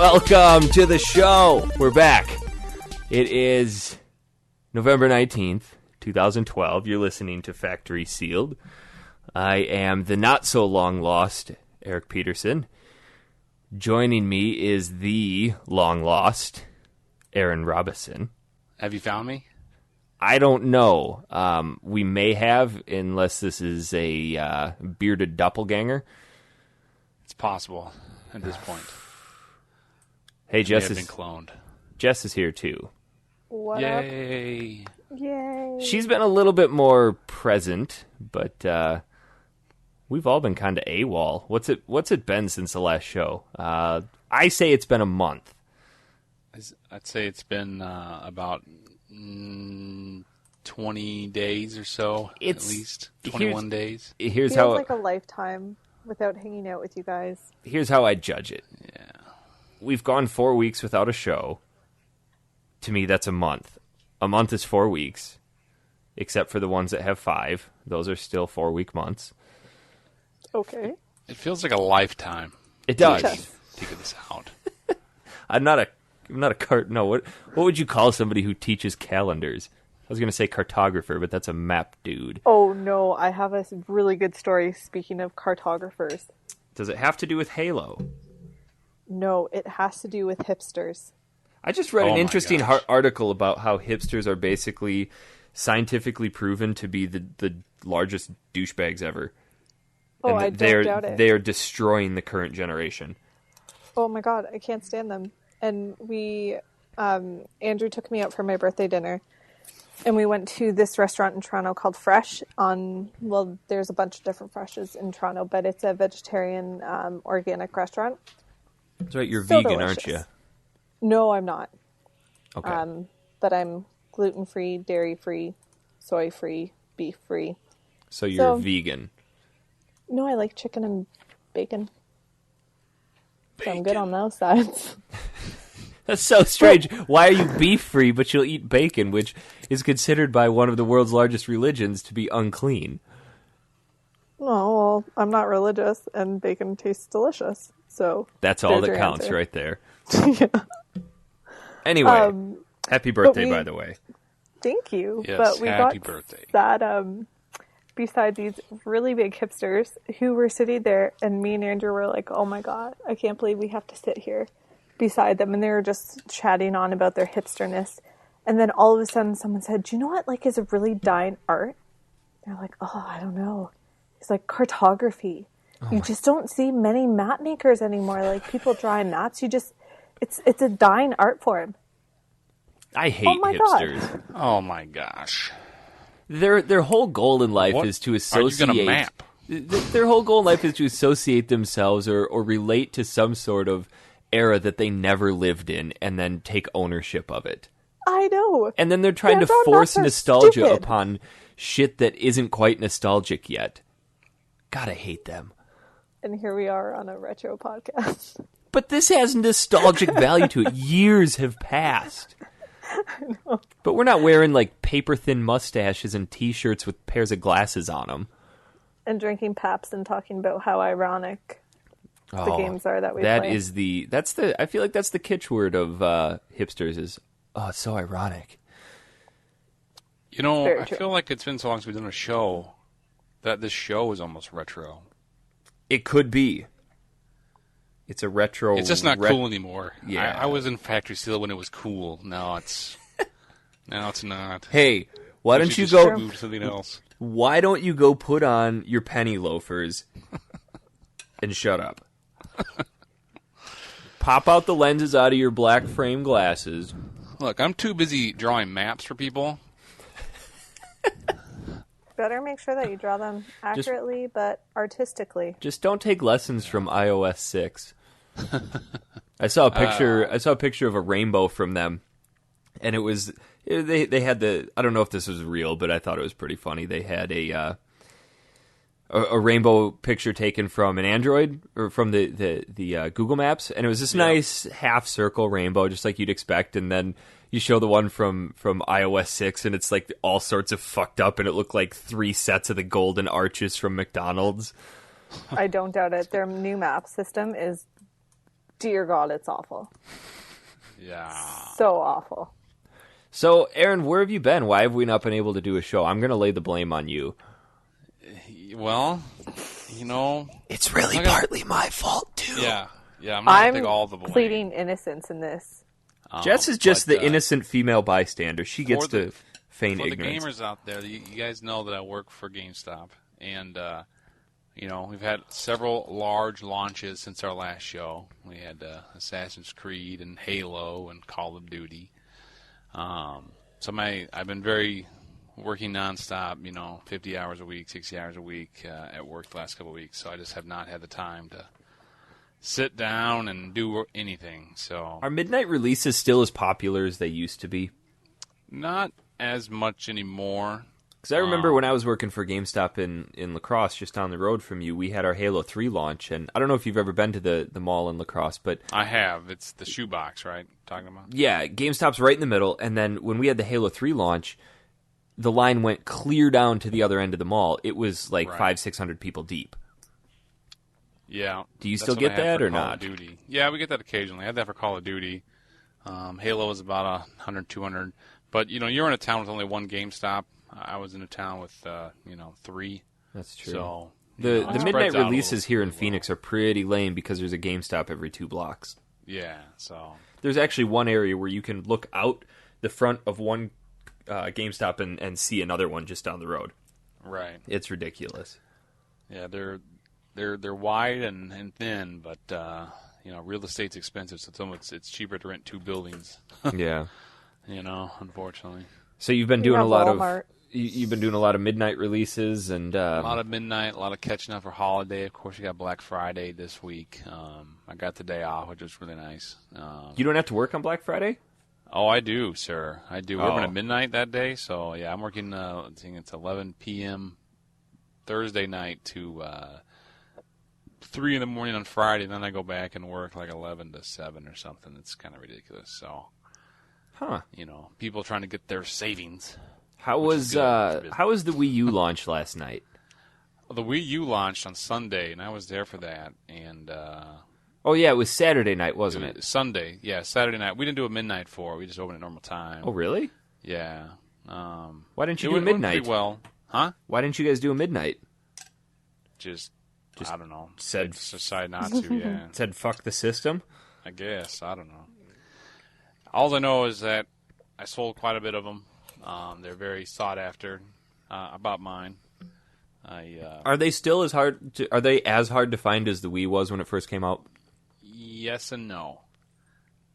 Welcome to the show. We're back. It is November 19th, 2012. You're listening to Factory Sealed. I am the not-so-long-lost Eric Peterson. Joining me is the long-lost Aaron Robison. Have you found me? I don't know. We may have, unless this is a bearded doppelganger. It's possible at this point. Hey, Jess may have been cloned. Jess is here too. What Yay! up? Yay! She's been a little bit more present, but we've all been kind of AWOL. What's it been since the last show? I say it's been a month. I'd say it's been about 20 days or so, at least 21 days. Here's Feels how like a lifetime without hanging out with you guys. Here's how I judge it. Yeah. We've gone 4 weeks without a show. To me, that's a month. A month is 4 weeks, except for the ones that have 5. Those are still 4-week months. Okay. It feels like a lifetime. It does. Yes. Figure this out. I'm not a cart. No, what would you call somebody who teaches calendars? I was going to say cartographer, but that's a map dude. Oh no, I have a really good story. Speaking of cartographers. Does it have to do with Halo? No, it has to do with hipsters. I just read Oh an my interesting gosh. article about how hipsters are basically scientifically proven to be the largest douchebags ever. Oh, And I don't doubt it. They are destroying the current generation. Oh my god, I can't stand them. And Andrew took me out for my birthday dinner, and we went to this restaurant in Toronto called Fresh there's a bunch of different Freshes in Toronto, but it's a vegetarian organic restaurant. That's right, you're So vegan, aren't delicious. you? No, I'm not. Okay. But I'm gluten-free, dairy-free, soy-free, beef-free. So you're so- vegan. No, I like chicken and bacon. So I'm good on those sides. That's so strange. Why are you beef-free, but you'll eat bacon, which is considered by one of the world's largest religions to be unclean? Oh, well, I'm not religious, and bacon tastes delicious. So That's all there's that your counts answer. right there. Yeah. Anyway, happy birthday, we- by the way. Thank you. Yes, but we happy got birthday. that beside these really big hipsters who were sitting there, and me and Andrew were like, oh my god, I can't believe we have to sit here beside them. And they were just chatting on about their hipsterness. And then all of a sudden someone said, do you know what is a really dying art? They're like, oh, I don't know. It's like cartography. You just don't see many map makers anymore. Like people drawing maps. It's a dying art form. I hate Oh my God. hipsters. Oh my gosh. Their whole goal in life What is to are associate. you going to map? Their whole goal in life is to associate themselves or relate to some sort of era that they never lived in, and then take ownership of it. I know. And then they're trying Yeah, to those force maps are nostalgia stupid. upon shit that isn't quite nostalgic yet. God, I hate them. And here we are on a retro podcast. But this has nostalgic value to it. Years have passed. But we're not wearing like paper-thin mustaches and T-shirts with pairs of glasses on them. And drinking Paps and talking about how ironic the games are that we That play. is I feel like that's the kitsch word of hipsters is, oh, it's so ironic. You know, Very I true. feel like it's been so long since we've done a show that this show is almost retro. It could be. It's a retro. It's just not cool anymore. Yeah. I was in Factory Seal when it was cool. Now it's not. Hey, why We don't should you just go? move to something else? Why don't you go put on your penny loafers and shut up? Pop out the lenses out of your black frame glasses. Look, I'm too busy drawing maps for people. Better make sure that you draw them accurately but artistically. Just don't take lessons from iOS 6. I saw a picture of a rainbow from them, and it was they had I don't know if this was real, but I thought it was pretty funny. They had a rainbow picture taken from an Android or from the Google Maps, and it was this nice half circle rainbow, just like you'd expect, and then you show the one from iOS 6, and it's like all sorts of fucked up, and it looked like 3 sets of the golden arches from McDonald's. I don't doubt it. Their new map system is dear God, it's awful. Yeah. So awful. So, Aaron, where have you been? Why have we not been able to do a show? I'm going to lay the blame on you. Well, you know, It's really partly my fault, too. yeah, I'm not I'm gonna take all the blame. pleading innocence in this. Jess is just the innocent female bystander. She gets for the- to feign For the ignorance. gamers out there, you guys know that I work for GameStop, and you know, we've had several large launches since our last show. We had Assassin's Creed and Halo and Call of Duty. So I've been working nonstop, you know, 50 hours a week, 60 hours a week at work the last couple of weeks. So I just have not had the time to sit down and do anything. So Are midnight releases still as popular as they used to be? not as much anymore. Because I remember when I was working for GameStop in La Crosse, just down the road from you, we had our Halo 3 launch. And I don't know if you've ever been to the mall in La Crosse, but... I have. It's the shoebox, right? Talking about? Yeah, GameStop's right in the middle. And then when we had the Halo 3 launch, the line went clear down to the other end of the mall. It was like Right. 500-600 people deep. Yeah. Do you That's still what get I had that for or Call not? of Duty. Yeah, we get that occasionally. I had that for Call of Duty. Halo was about 100, 200. But, you know, you're in a town with only one GameStop. I was in a town with, 3. That's true. So The it midnight spreads out a releases little here in really Phoenix are pretty lame because there's a GameStop every 2 blocks. Yeah, so There's actually one area where you can look out the front of one GameStop and see another one just down the road. right. It's ridiculous. Yeah, they're wide and thin, but real estate's expensive, so it's cheaper to rent 2 buildings. Yeah. Unfortunately. So you've been You doing a have lot Walmart. of you've been doing a lot of midnight releases and A lot of midnight, a lot of catching up for holiday. Of course, you got Black Friday this week. I got the day off, which was really nice. you don't have to work on Black Friday? Oh, I do, sir. I do. We're Oh. open at midnight that day, so yeah, I'm working. I think it's 11 p.m. Thursday night to 3 in the morning on Friday. And then I go back and work like 11 to 7 or something. It's kind of ridiculous. So, Huh. people trying to get their savings. How Which was is good. how was the Wii U launch last night? Well, the Wii U launched on Sunday, and I was there for that. And Oh yeah, it was Saturday night, wasn't it? Sunday, yeah, Saturday night. We didn't do a midnight for it. We just opened at normal time. Oh really? Yeah. Why didn't you It do a went midnight? pretty well, huh? Why didn't you guys do a midnight? Just I don't know. said- Just decided not to. Yeah. Said fuck the system. I guess. I don't know. All I know is that I sold quite a bit of them. They're very sought after. About mine. Are they still as hard? Are they as hard to find as the Wii was when it first came out? Yes and no.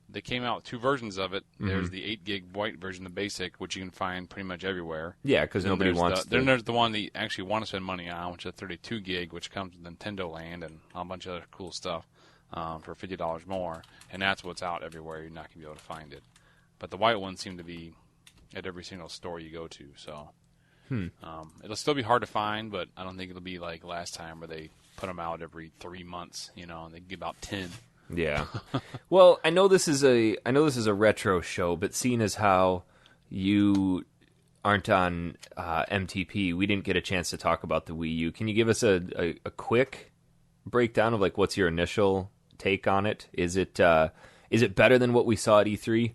They came out with 2 versions of it. Mm-hmm. There's the 8 gig white version, the basic, which you can find pretty much everywhere. Yeah, because Then nobody there's wants. Then there's the one that you actually want to spend money on, which is 32 gig, which comes with Nintendo Land and a bunch of other cool stuff for $50 more. And that's what's out everywhere. You're not going to be able to find it. But the white ones seem to be at every single store you go to. So it'll still be hard to find, but I don't think it'll be like last time where they put them out every 3 months, and they give out 10. Yeah. Well, I know this is a retro show, but seeing as how you aren't on MTP, we didn't get a chance to talk about the Wii U. Can you give us a quick breakdown of like what's your initial take on it? Is it better than what we saw at E3?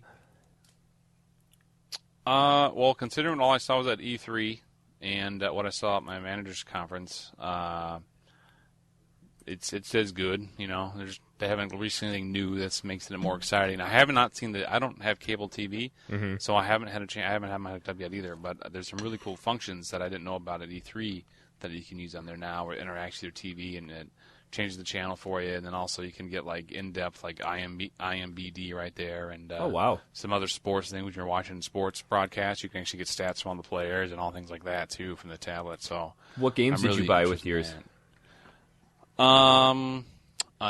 Well, considering all I saw was at E3 and what I saw at my manager's conference, it says good. They haven't released anything new that makes it more exciting. I have not seen I don't have cable TV, so I haven't had a chance. I haven't had my hooked up yet either. But there's some really cool functions that I didn't know about at E3 that you can use on there now, where it interacts with your TV and it changes the channel for you, and then also you can get like in-depth like IMBD right there, and Oh wow. some other sports things. When you're watching sports broadcasts, you can actually get stats from all the players and all things like that too from the tablet. So What games I'm did you really buy with interested yours? in that.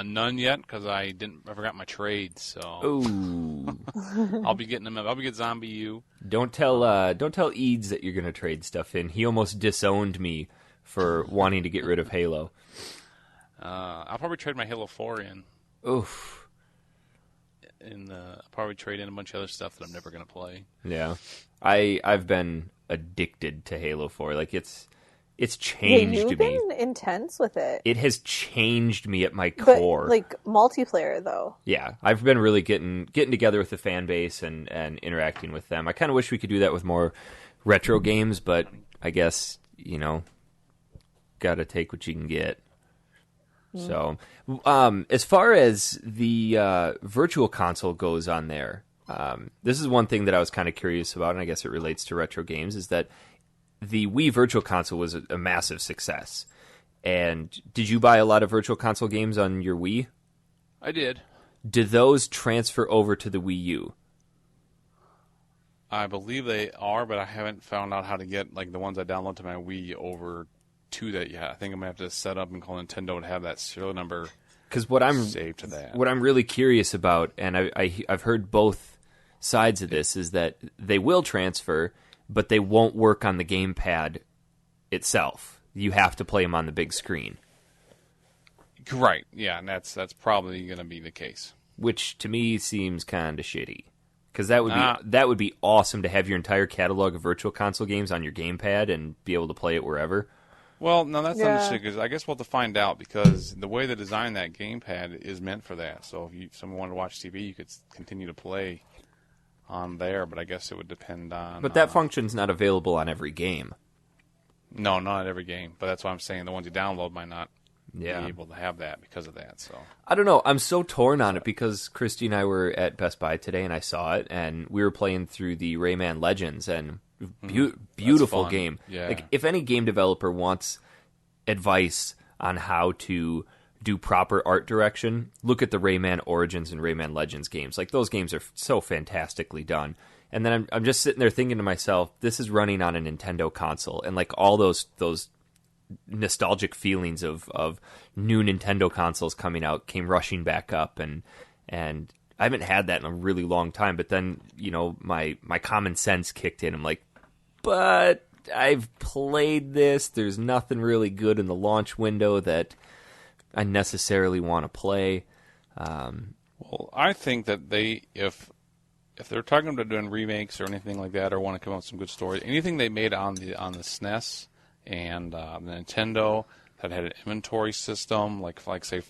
None yet because I forgot my trade. So Ooh. I'll be getting them. I'll be getting Zombie U. Don't tell Eads that you're gonna trade stuff in. He almost disowned me for wanting to get rid of Halo. I'll probably trade my Halo 4 in. Oof. And I'll probably trade in a bunch of other stuff that I'm never gonna play. Yeah. I've been addicted to Halo 4. Like it's It's changed you've me. been intense with it. It has changed me at my But, core. like, multiplayer, though. Yeah, I've been really getting together with the fan base and interacting with them. I kind of wish we could do that with more retro games, but I guess, got to take what you can get. So, as far as the virtual console goes on there, this is one thing that I was kind of curious about, and I guess it relates to retro games, is that the Wii Virtual Console was a massive success. And did you buy a lot of Virtual Console games on your Wii? I did. Did those transfer over to the Wii U? I believe they are, but I haven't found out how to get like the ones I download to my Wii over to that yet. I think I'm going to have to set up and call Nintendo to have that serial number saved to that. What I'm really curious about, and I've heard both sides of this, is that they will transfer, but they won't work on the gamepad itself. You have to play them on the big screen. Right, yeah, and that's probably going to be the case. Which to me seems kind of shitty, because that would be awesome to have your entire catalog of Virtual Console games on your gamepad and be able to play it wherever. Well, no, that's not the shit, because I guess we'll have to find out, because the way they designed that gamepad is meant for that. So if someone wanted to watch TV, you could continue to play on there, but I guess it would depend on... But that function's not available on every game. No, not every game, but that's why I'm saying the ones you download might not be able to have that because of that. So I don't know. I'm so torn on it because Christy and I were at Best Buy today and I saw it, and we were playing through the Rayman Legends, and beautiful game. Yeah. Like, if any game developer wants advice on how to do proper art direction, look at the Rayman Origins and Rayman Legends games. Like, those games are so fantastically done. And then I'm just sitting there thinking to myself, this is running on a Nintendo console, and like all those nostalgic feelings of new Nintendo consoles coming out came rushing back up, and I haven't had that in a really long time. But then, my common sense kicked in. I'm like, but I've played this. There's nothing really good in the launch window that I necessarily want to play. Well, I think that if they're talking about doing remakes or anything like that, or want to come up with some good stories, anything they made on the SNES and the Nintendo that had an inventory system, like say,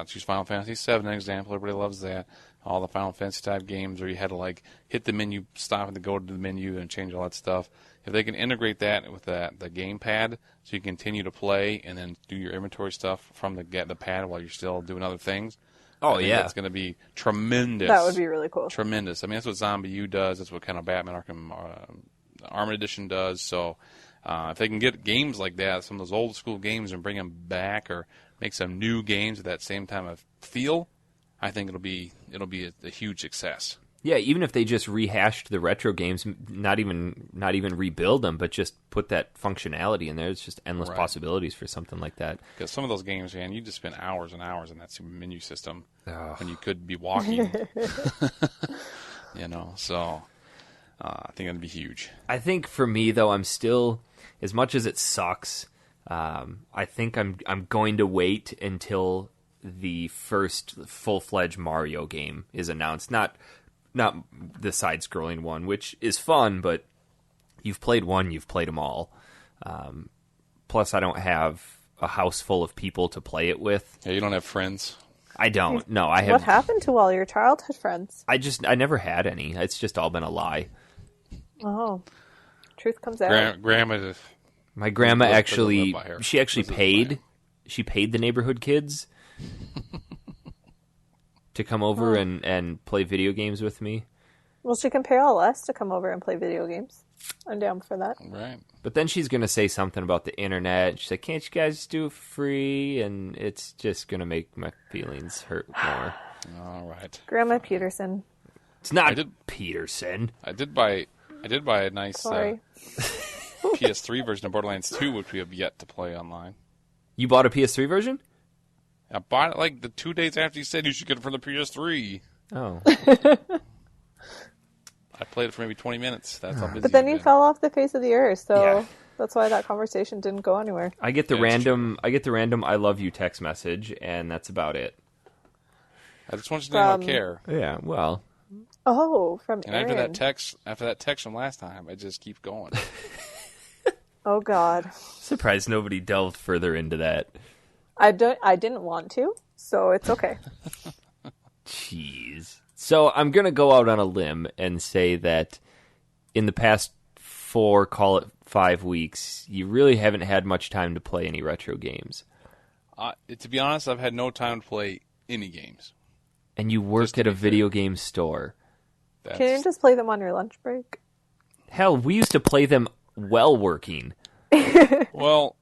choose Final Fantasy VII, an example. Everybody loves that. All the Final Fantasy type games where you had to like hit the menu, stop and go to the menu and change all that stuff. If they can integrate that with the gamepad, so you continue to play and then do your inventory stuff from the pad while you're still doing other things. Oh, yeah. That's going to be tremendous. That would be really cool. Tremendous. I mean, that's what Zombie U does. That's what kind of Batman Arkham Armored Edition does. So if they can get games like that, some of those old school games, and bring them back, or make some new games at that same time of feel, I think it'll be a huge success. Yeah, even if they just rehashed the retro games, not even rebuild them, but just put that functionality in there. It's just endless possibilities for something like that. Because some of those games, man, you just spend hours and hours in that menu system when you could be walking. So I think it'd be huge. I think for me, though, I'm still, as much as it sucks, I think I'm going to wait until the first full-fledged Mario game is announced. Not the side-scrolling one, which is fun, but you've played one, you've played them all. Plus, I don't have a house full of people to play it with. Yeah, you don't have friends? I don't. No, I have. What happened to all your childhood friends? I never had any. It's just all been a lie. Oh, truth comes out. My grandma actually paid the neighborhood kids to come over and play video games with me. Well, she can pay all us to come over and play video games. I'm down for that. Right. But then she's going to say something about the internet. She's like, can't you guys just do it free? And it's just going to make my feelings hurt more. All right. Grandma Peterson. It's not Peterson. I did buy a nice PS3 version of Borderlands 2, which we have yet to play online. You bought a PS3 version? I bought it like the 2 days after you said you should get it for the PS3. Oh. I played it for maybe 20 minutes. That's how busy But then I've you been. fell off the face of the earth, so Yeah. that's why that conversation didn't go anywhere. I get the random I love you text message, and that's about it. I just want you to know I care. Yeah, well. Oh, from And Aaron. after that text from last time, I just keep going. Oh God. Surprised nobody delved further into that. I didn't want to, so it's okay. Jeez. So I'm going to go out on a limb and say that in the past 4, call it 5 weeks, you really haven't had much time to play any retro games. To be honest, I've had no time to play any games. And you work at a video game store. Can you just play them on your lunch break? Hell, we used to play them while working. Well,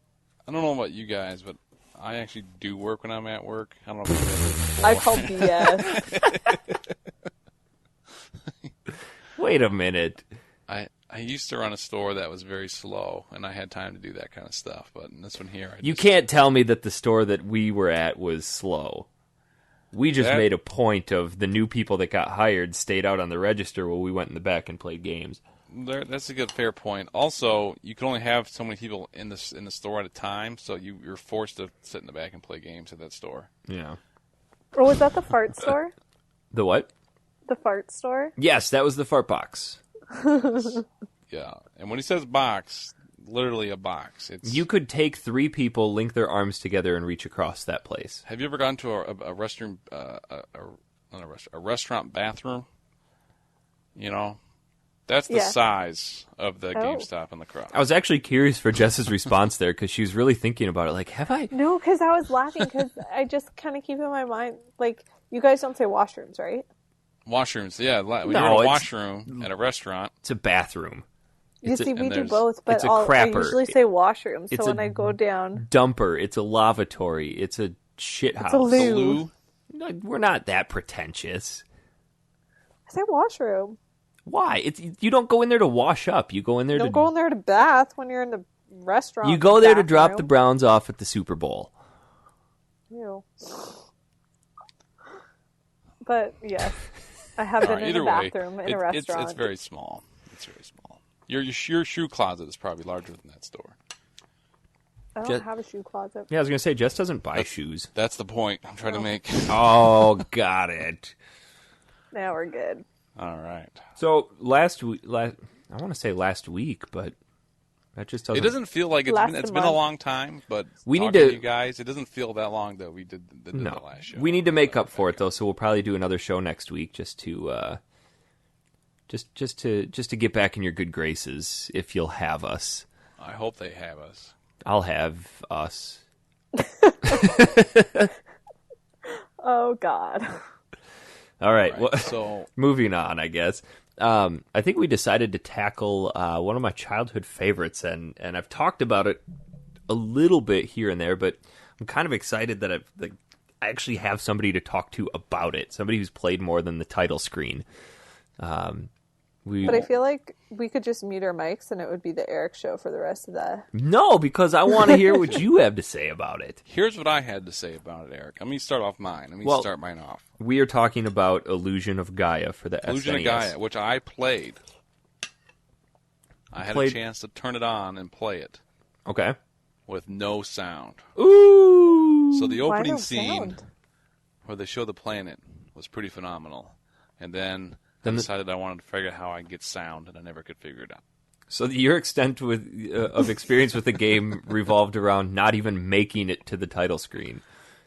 I don't know about you guys, but I actually do work when I'm at work. I don't know if I call BS. Wait a minute. I used to run a store that was very slow, and I had time to do that kind of stuff. But in this one here, You can't tell me that the store that we were at was slow. We just made a point of the new people that got hired stayed out on the register while we went in the back and played games. That's a good, fair point. Also, you can only have so many people in the store at a time, so you're forced to sit in the back and play games at that store. Yeah. Or was that the fart store? The what? The fart store? Yes, that was the fart box. Yeah, and when he says box, literally a box. You could take 3 people, link their arms together, and reach across that place. Have you ever gone to a restroom, a restaurant bathroom? You know, that's the size of the GameStop in the crowd. I was actually curious for Jess's response there because she was really thinking about it. Like, have I? No, because I was laughing because I just kind of keep in my mind, like, you guys don't say washrooms, right? Washrooms, yeah. When No, you're in a washroom at a restaurant. It's a bathroom. You see, we do both, but it's a I crapper. usually say washroom, It's so when a I go down... Dumper. It's a lavatory. It's a shit house. It's a loo. No, we're not that pretentious. I say washroom. Why? You don't go in there to wash up. You go in there Don't go in there to bath when you're in the restaurant. You go there to drop the Browns off at the Super Bowl. Ew. But, yes. I have been in a bathroom in a restaurant. It's very small. It's very small. Your shoe closet is probably larger than that store. I don't have a shoe closet. Yeah, I was going to say, Jess doesn't buy shoes. That's the point I'm trying to make. Oh, got it. Now we're good. All right. So, last week, I want to say last week, but that just doesn't... It doesn't feel like it's been a long time, but we need to you guys, it doesn't feel that long that we did the last show. We need to make up for it, though, so we'll probably do another show next week just to... Just to get back in your good graces, if you'll have us. I hope they have us. I'll have us. Oh, God. All right. Well, so moving on, I guess. I think we decided to tackle one of my childhood favorites, and I've talked about it a little bit here and there, but I'm kind of excited that I actually have somebody to talk to about it, somebody who's played more than the title screen. But I feel like we could just mute our mics and it would be the Eric show for the rest of the... No, because I want to hear what you have to say about it. Here's what I had to say about it, Eric. Let me start off mine. Start mine off. We are talking about Illusion of Gaia for the SNES. Illusion of Gaia, which I played. I had a chance to turn it on and play it. Okay. With no sound. Ooh! So the opening scene where they show the planet was pretty phenomenal. And then I decided I wanted to figure out how I could get sound, and I never could figure it out. So your extent of experience with the game revolved around not even making it to the title screen.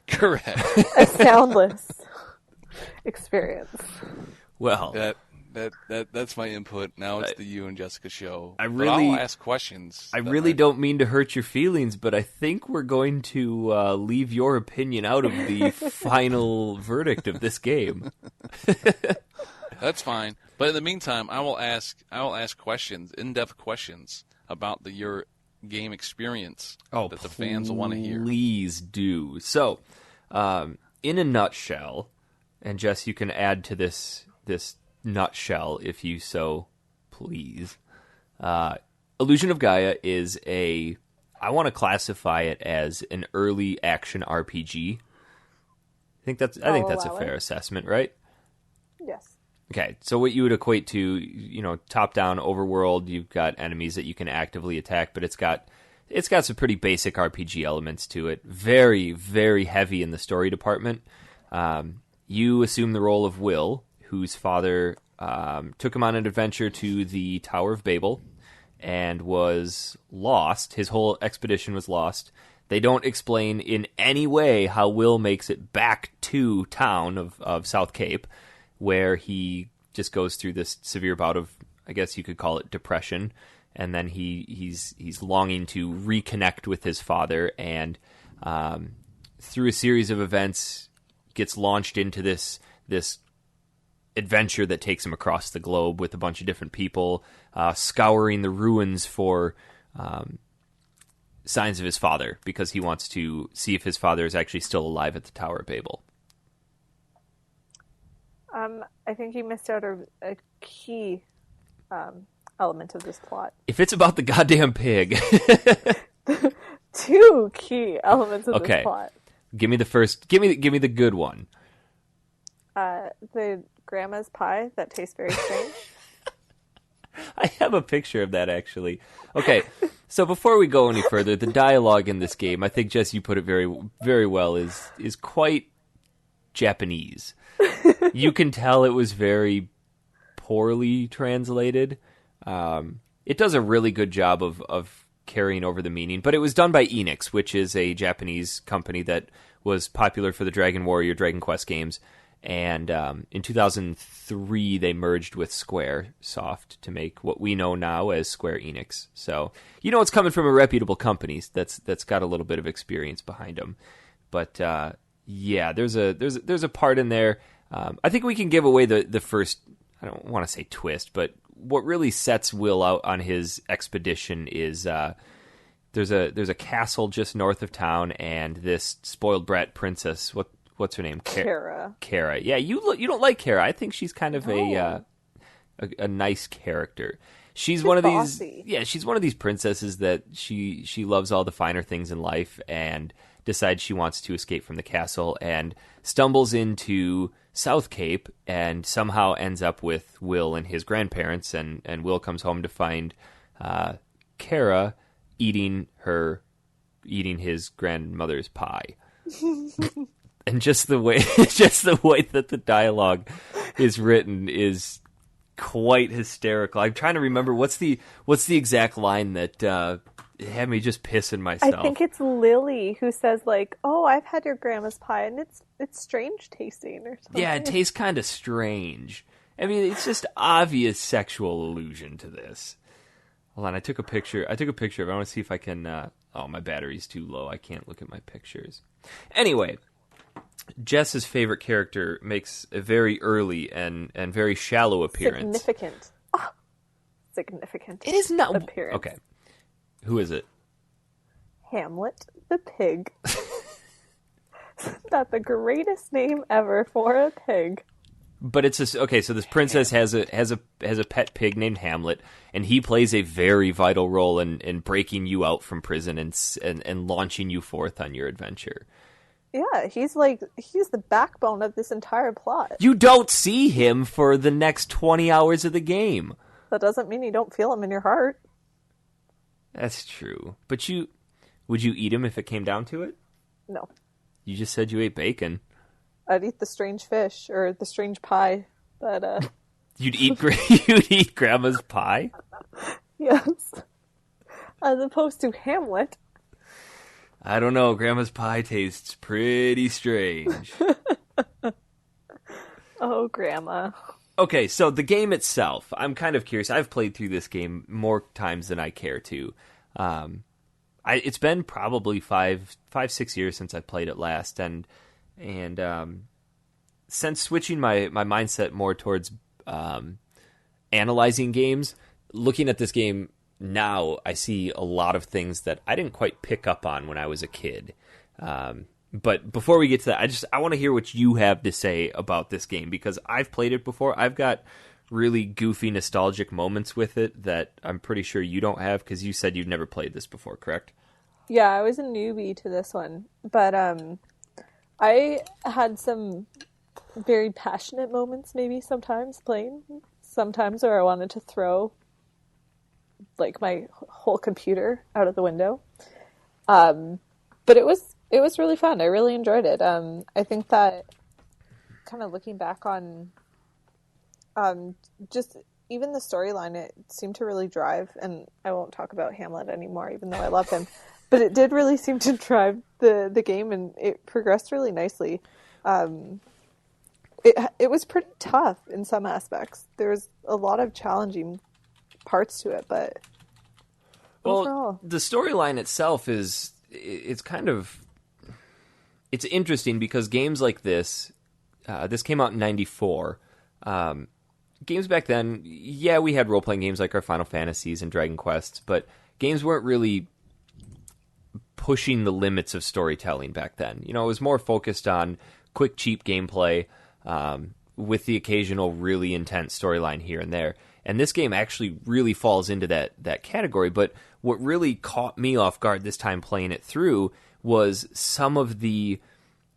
Correct. A soundless experience. Well, that's my input. Now it's the you and Jessica show. But I'll ask questions. I really don't mean to hurt your feelings, but I think we're going to leave your opinion out of the final verdict of this game. That's fine. But in the meantime, I will ask questions, in-depth questions about your game experience that the fans will want to hear. Please do. So, in a nutshell, and Jess, you can add to this nutshell if you so please. Illusion of Gaia is I want to classify it as an early action RPG. I think that's a fair assessment, right? Yes. Okay, so what you would equate to, top-down overworld, you've got enemies that you can actively attack, but it's got some pretty basic RPG elements to it. Very, very heavy in the story department. You assume the role of Will, whose father took him on an adventure to the Tower of Babel, and was lost. His whole expedition was lost. They don't explain in any way how Will makes it back to town of South Cape, where he just goes through this severe bout of, I guess you could call it, depression, and then he's longing to reconnect with his father, and through a series of events gets launched into this adventure that takes him across the globe with a bunch of different people, scouring the ruins for signs of his father, because he wants to see if his father is actually still alive at the Tower of Babel. I think you missed out a key element of this plot. If it's about the goddamn pig. Two key elements of this plot. Give me the first. Give me the good one. The grandma's pie that tastes very strange. I have a picture of that, actually. Okay, so before we go any further, the dialogue in this game, I think, Jess, you put it very, very well, is quite Japanese. You can tell it was very poorly translated. It does a really good job of carrying over the meaning, but it was done by Enix, which is a Japanese company that was popular for the Dragon Warrior, Dragon Quest games. And in 2003, they merged with Squaresoft to make what we know now as Square Enix. So it's coming from a reputable company that's got a little bit of experience behind them. But yeah, there's a part in there. I think we can give away the first. I don't want to say twist, but what really sets Will out on his expedition is there's a castle just north of town, and this spoiled brat princess. What's her name? Kara. Kara. Yeah, you don't like Kara. I think she's kind of a nice character. She's one of bossy. She's one of these princesses that she loves all the finer things in life and decides she wants to escape from the castle and stumbles into South Cape and somehow ends up with Will and his grandparents, and Will comes home to find Kara eating his grandmother's pie. And just the way that the dialogue is written is quite hysterical. I'm trying to remember what's the exact line that had me just pissing myself. I think it's Lily who says, like, "Oh, I've had your grandma's pie, and it's strange tasting," or something. Yeah, it tastes kind of strange. I mean, it's just obvious sexual allusion to this. Hold on, I took a picture of it. I want to see if I can. Oh, my battery's too low. I can't look at my pictures. Anyway. Jess's favorite character makes a very early and very shallow appearance. Significant. It is not appearance. Okay. Who is it? Hamlet the pig. Not the greatest name ever for a pig. But it's okay. So this princess has a pet pig named Hamlet, and he plays a very vital role in breaking you out from prison and launching you forth on your adventure. Yeah, he's the backbone of this entire plot. You don't see him for the next 20 hours of the game. That doesn't mean you don't feel him in your heart. That's true. But would you eat him if it came down to it? No. You just said you ate bacon. I'd eat the strange fish or the strange pie, but You'd eat grandma's pie? Yes. As opposed to Hamlet. I don't know. Grandma's pie tastes pretty strange. Oh, Grandma. Okay, so the game itself, I'm kind of curious. I've played through this game more times than I care to. It's been probably 5-6 years since I played it last, and since switching my mindset more towards analyzing games, looking at this game now, I see a lot of things that I didn't quite pick up on when I was a kid. But before we get to that, I want to hear what you have to say about this game, because I've played it before. I've got really goofy, nostalgic moments with it that I'm pretty sure you don't have, because you said you've never played this before, correct? Yeah, I was a newbie to this one. But I had some very passionate moments maybe sometimes playing. Sometimes where I wanted to throw like my whole computer out of the window. But it was really fun. I really enjoyed it. I think that kind of looking back on just even the storyline, it seemed to really drive, and I won't talk about Hamlet anymore, even though I love him, but it did really seem to drive the game, and it progressed really nicely. It was pretty tough in some aspects. There was a lot of challenging parts to it, but overall, the storyline itself it's interesting because games like this came out in '94. Games back then, yeah, we had role-playing games like our Final Fantasies and Dragon Quests, but games weren't really pushing the limits of storytelling back then. You know, it was more focused on quick, cheap gameplay with the occasional really intense storyline here and there. And this game actually really falls into that category. But what really caught me off guard this time playing it through was some of the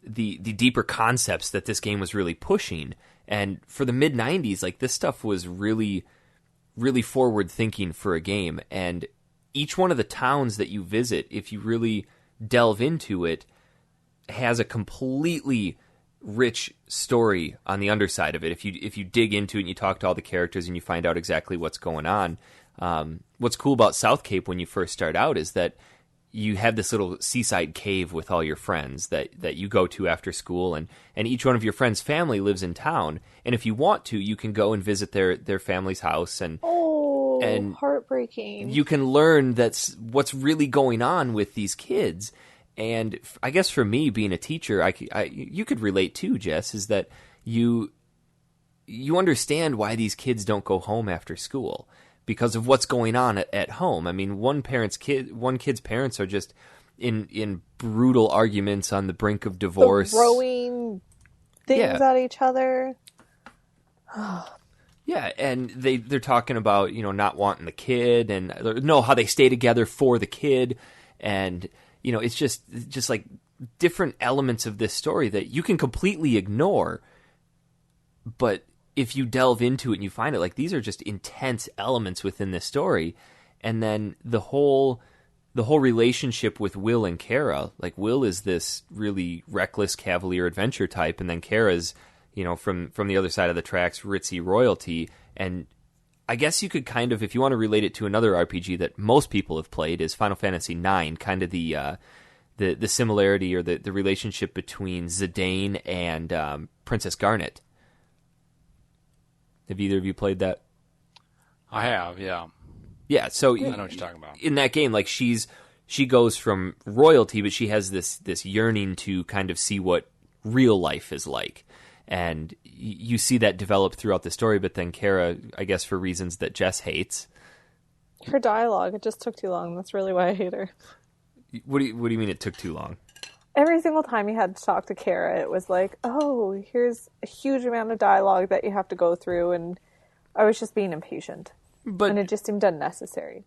deeper concepts that this game was really pushing. And for the mid-'90s, like, this stuff was really, really forward-thinking for a game. And each one of the towns that you visit, if you really delve into it, has a completely rich story on the underside of it. If you dig into it and you talk to all the characters and you find out exactly what's going on. What's cool about South Cape when you first start out is that you have this little seaside cave with all your friends that you go to after school, and each one of your friends' family lives in town. And if you want to, you can go and visit their family's house, and heartbreaking. You can learn that's what's really going on with these kids. And I guess for me, being a teacher, you could relate too, Jess, is that you understand why these kids don't go home after school. Because of what's going on at home. I mean, one kid's parents are just in brutal arguments on the brink of divorce, throwing things at each other. Yeah, and they're talking about, you know, not wanting the kid, and how they stay together for the kid, and you know, it's just like different elements of this story that you can completely ignore, but if you delve into it and you find it, like, these are just intense elements within this story. And then the whole relationship with Will and Kara, like, Will is this really reckless cavalier adventure type, and then Kara's, you know, from the other side of the tracks, ritzy royalty. And I guess you could kind of, if you want to relate it to another RPG that most people have played, is Final Fantasy IX, kind of the similarity or the relationship between Zidane and Princess Garnet. Have either of you played that? I have, yeah. Yeah, so I know what you're talking about. In that game, like, she goes from royalty, but she has this yearning to kind of see what real life is like. And you see that develop throughout the story, but then Kara, I guess for reasons that Jess hates. Her dialogue, it just took too long. That's really why I hate her. What do you mean it took too long? Every single time you had to talk to Kara, it was like, oh, here's a huge amount of dialogue that you have to go through, and I was just being impatient. And it just seemed unnecessary.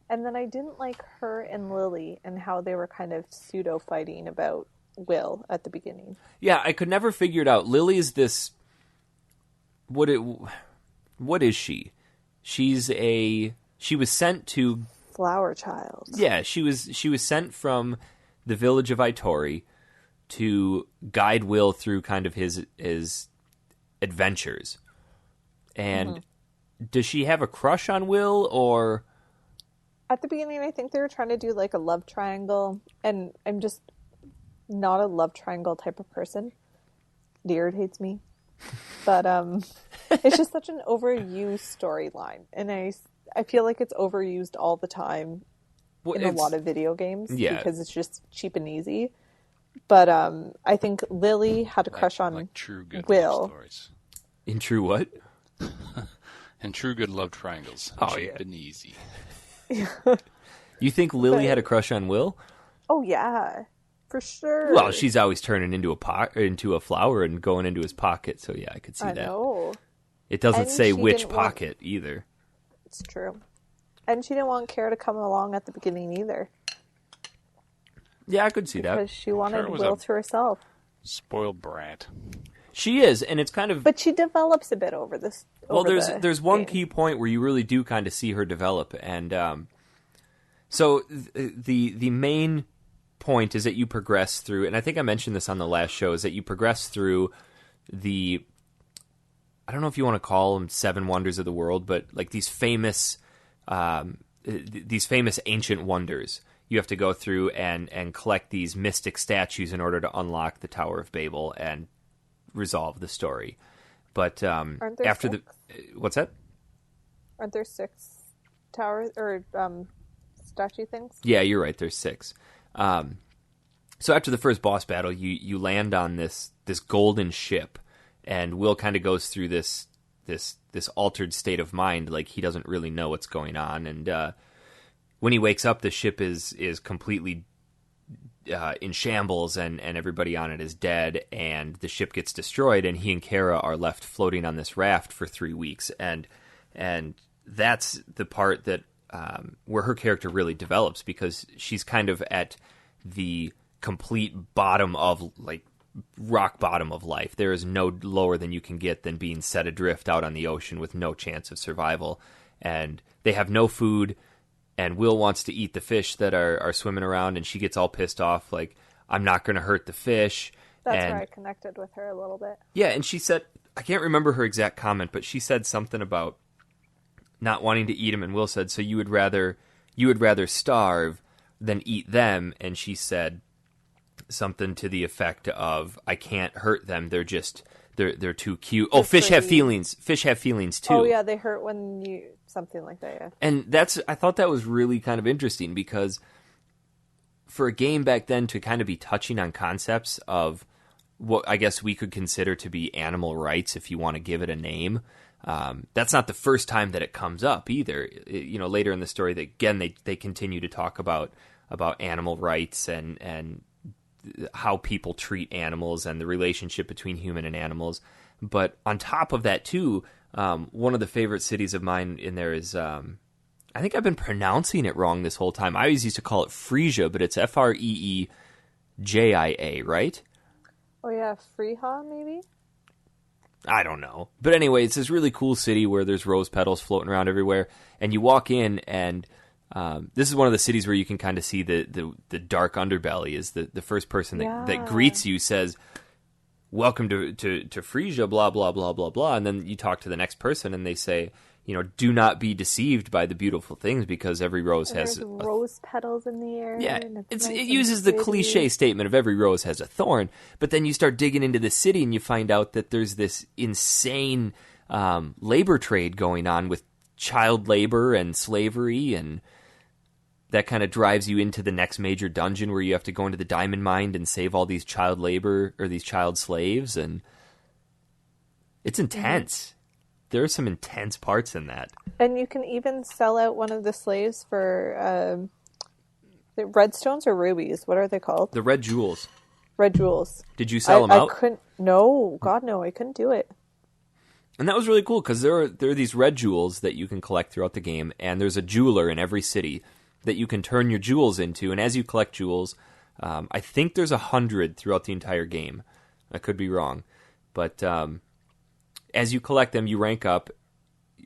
And then I didn't like her and Lily and how they were kind of pseudo-fighting about Will at the beginning. Yeah, I could never figure it out. Lily is this... What is she? She was sent to... Flower child. Yeah, she was sent from the village of Itori to guide Will through kind of his adventures. And does she have a crush on Will, or... At the beginning, I think they were trying to do like a love triangle, and I'm just not a love triangle type of person. It irritates me. But it's just such an overused storyline, and I feel like it's overused all the time in a lot of video games because it's just cheap and easy. But I think Lily had a crush on like true good Will. love stories. In true what? And true good love triangles. Oh, cheap yeah. and easy. You think Lily had a crush on Will? Oh yeah, for sure. Well, she's always turning into a flower and going into his pocket, so yeah, I could see that. I know. It doesn't And say she which didn't pocket either. It's true. And she didn't want Kara to come along at the beginning either. Yeah, I could see that. Because she wanted Kara was Will a- to herself. Spoiled brat. She is, and it's kind of... But she develops a bit over this. Well, over there's one game. key point where you really do kind of see her develop, and so the main point is that you progress through, and I think I mentioned this on the last show, is that you progress through the I don't know if you want to call them 7 wonders of the world, but like these famous ancient wonders. You have to go through and collect these mystic statues in order to unlock the Tower of Babel and resolve the story. But Aren't there after 6? what's that? Aren't there 6 towers or statue things? Yeah, you're right. There's 6. So after the first boss battle, you land on this golden ship, and Will kind of goes through this altered state of mind, like he doesn't really know what's going on. And when he wakes up, the ship is completely in shambles, and everybody on it is dead, and the ship gets destroyed, and he and Kara are left floating on this raft for 3 weeks, and that's the part that where her character really develops, because she's kind of at the complete bottom of, like, rock bottom of life. There is no lower than you can get than being set adrift out on the ocean with no chance of survival, and they have no food. And Will wants to eat the fish that are swimming around, and she gets all pissed off, like, I'm not going to hurt the fish. That's where I connected with her a little bit. Yeah, and she said, I can't remember her exact comment, but she said something about not wanting to eat them, and Will said, so you would rather starve than eat them, and she said something to the effect of, I can't hurt them, they're too cute. Oh, fish have feelings. Fish have feelings too. Oh yeah, they hurt when you... Something like that, yeah. And I thought that was really kind of interesting, because for a game back then to kind of be touching on concepts of what I guess we could consider to be animal rights, if you want to give it a name, that's not the first time that it comes up either. Later in the story, they continue to talk about animal rights and how people treat animals and the relationship between human and animals. But on top of that, too, one of the favorite cities of mine in there is, I think I've been pronouncing it wrong this whole time. I always used to call it Frisia, but it's Freejia, right? Oh yeah, Freeha maybe? I don't know. But anyway, it's this really cool city where there's rose petals floating around everywhere. And you walk in, and this is one of the cities where you can kind of see the dark underbelly. Is the first person that greets you says, welcome to Frisia, blah, blah, blah, blah, blah. And then you talk to the next person, and they say, do not be deceived by the beautiful things, because every rose has... rose petals in the air. Yeah, nice it uses the cliche statement of every rose has a thorn, but then you start digging into the city, and you find out that there's this insane labor trade going on with child labor and slavery, and that kind of drives you into the next major dungeon where you have to go into the diamond mine and save all these child labor or these child slaves, and it's intense. Mm-hmm. There are some intense parts in that. And you can even sell out one of the slaves for the red stones or rubies. What are they called? The red jewels. Red jewels. Did you sell them out? I couldn't. No, God, no, I couldn't do it. And that was really cool, because there are these red jewels that you can collect throughout the game, and there's a jeweler in every city that you can turn your jewels into. And as you collect jewels, I think there's 100 throughout the entire game. I could be wrong. But as you collect them, you rank up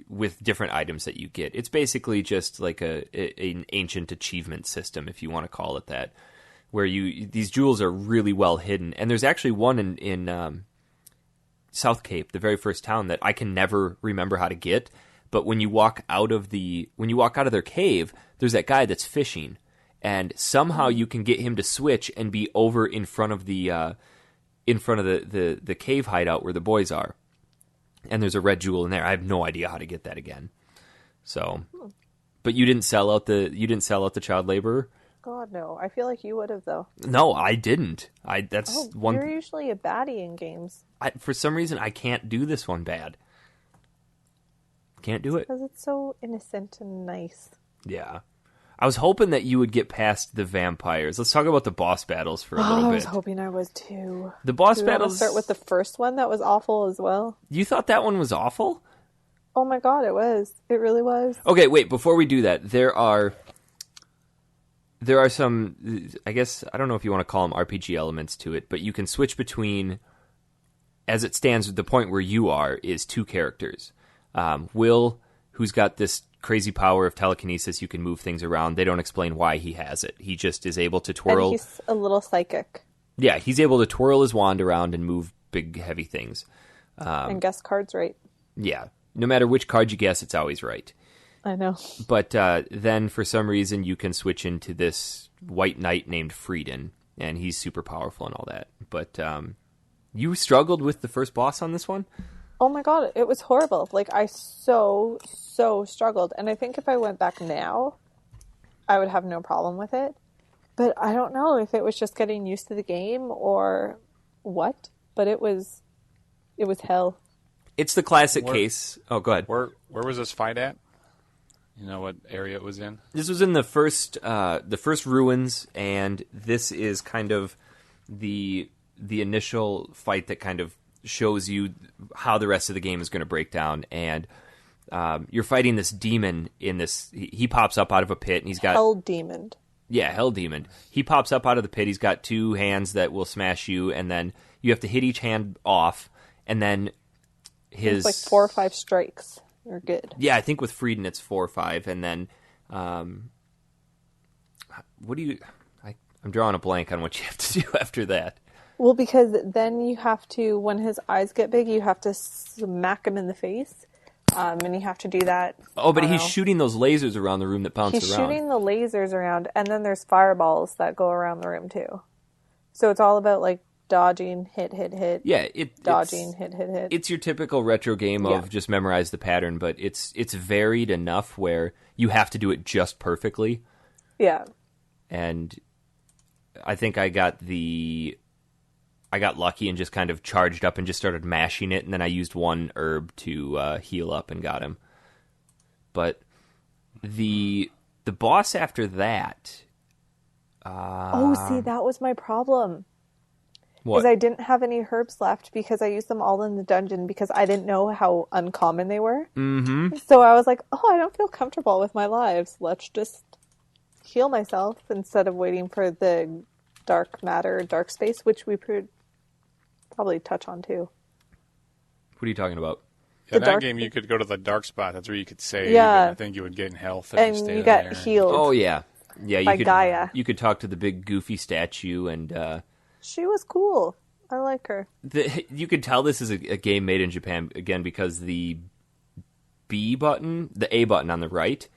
with different items that you get. It's basically just like an ancient achievement system, if you want to call it that, where these jewels are really well hidden. And there's actually one in South Cape, the very first town, that I can never remember how to get. But when you walk out of their cave, there's that guy that's fishing, and somehow you can get him to switch and be over in front of the cave hideout where the boys are. And there's a red jewel in there. I have no idea how to get that again. So, but you didn't sell out the child laborer? God, no. I feel like you would have, though. No, I didn't. You're usually a baddie in games. For some reason, I can't do this one bad. Can't do it. Because it's so innocent and nice. Yeah. I was hoping that you would get past the vampires. Let's talk about the boss battles for a little bit. I was hoping I was too. The boss battles... start with the first one that was awful as well. You thought that one was awful? Oh my God, it was. It really was. Okay, wait, before we do that, there are some, I guess, I don't know if you want to call them RPG elements to it, but you can switch between, as it stands, the point where you are is 2 characters. Will, who's got this crazy power of telekinesis, you can move things around. They don't explain why he has it. He just is able to twirl. And he's a little psychic. Yeah, he's able to twirl his wand around and move big, heavy things. And guess cards right. Yeah. No matter which card you guess, it's always right. I know. But then for some reason you can switch into this white knight named Frieden, and he's super powerful and all that. But you struggled with the first boss on this one? Oh my god, it was horrible. Like, I so struggled. And I think if I went back now, I would have no problem with it. But I don't know if it was just getting used to the game or what. But it was hell. It's the classic case. Oh, go ahead. Where was this fight at? You know what area it was in? This was in the first ruins, and this is kind of the initial fight that kind of shows you how the rest of the game is going to break down. And you're fighting this demon in this. He pops up out of a pit, and he's got Hell demon. Yeah, Hell demon. He pops up out of the pit. He's got two hands that will smash you, and then you have to hit each hand off, and then It's like 4 or 5 strikes. You're good. Yeah, I think with Frieden it's 4 or 5, and then what do you? I'm drawing a blank on what you have to do after that. Well, because then you have to, when his eyes get big, you have to smack him in the face, and you have to do that. Oh, but he's shooting those lasers around the room that bounce around. He's shooting the lasers around, and then there's fireballs that go around the room too. So it's all about like dodging, hit. Yeah, dodging, hit. It's your typical retro game of just memorize the pattern, but it's varied enough where you have to do it just perfectly. Yeah. And I think I got lucky and just kind of charged up and just started mashing it, and then I used one herb to heal up and got him. But the boss after that... see, that was my problem. What? Because I didn't have any herbs left because I used them all in the dungeon because I didn't know how uncommon they were. Mm-hmm. So I was like, I don't feel comfortable with my lives. Let's just heal myself instead of waiting for the dark matter, dark space, which we probably touch on too. What are you talking about? Yeah, that game you could go to the dark spot. That's where you could save. Yeah. And I think you would gain health. And you got healed. Oh, yeah. Yeah, by Gaia. You could talk to the big goofy statue, and she was cool. I like her. You could tell this is a game made in Japan, again, because the B button, the A button on the right,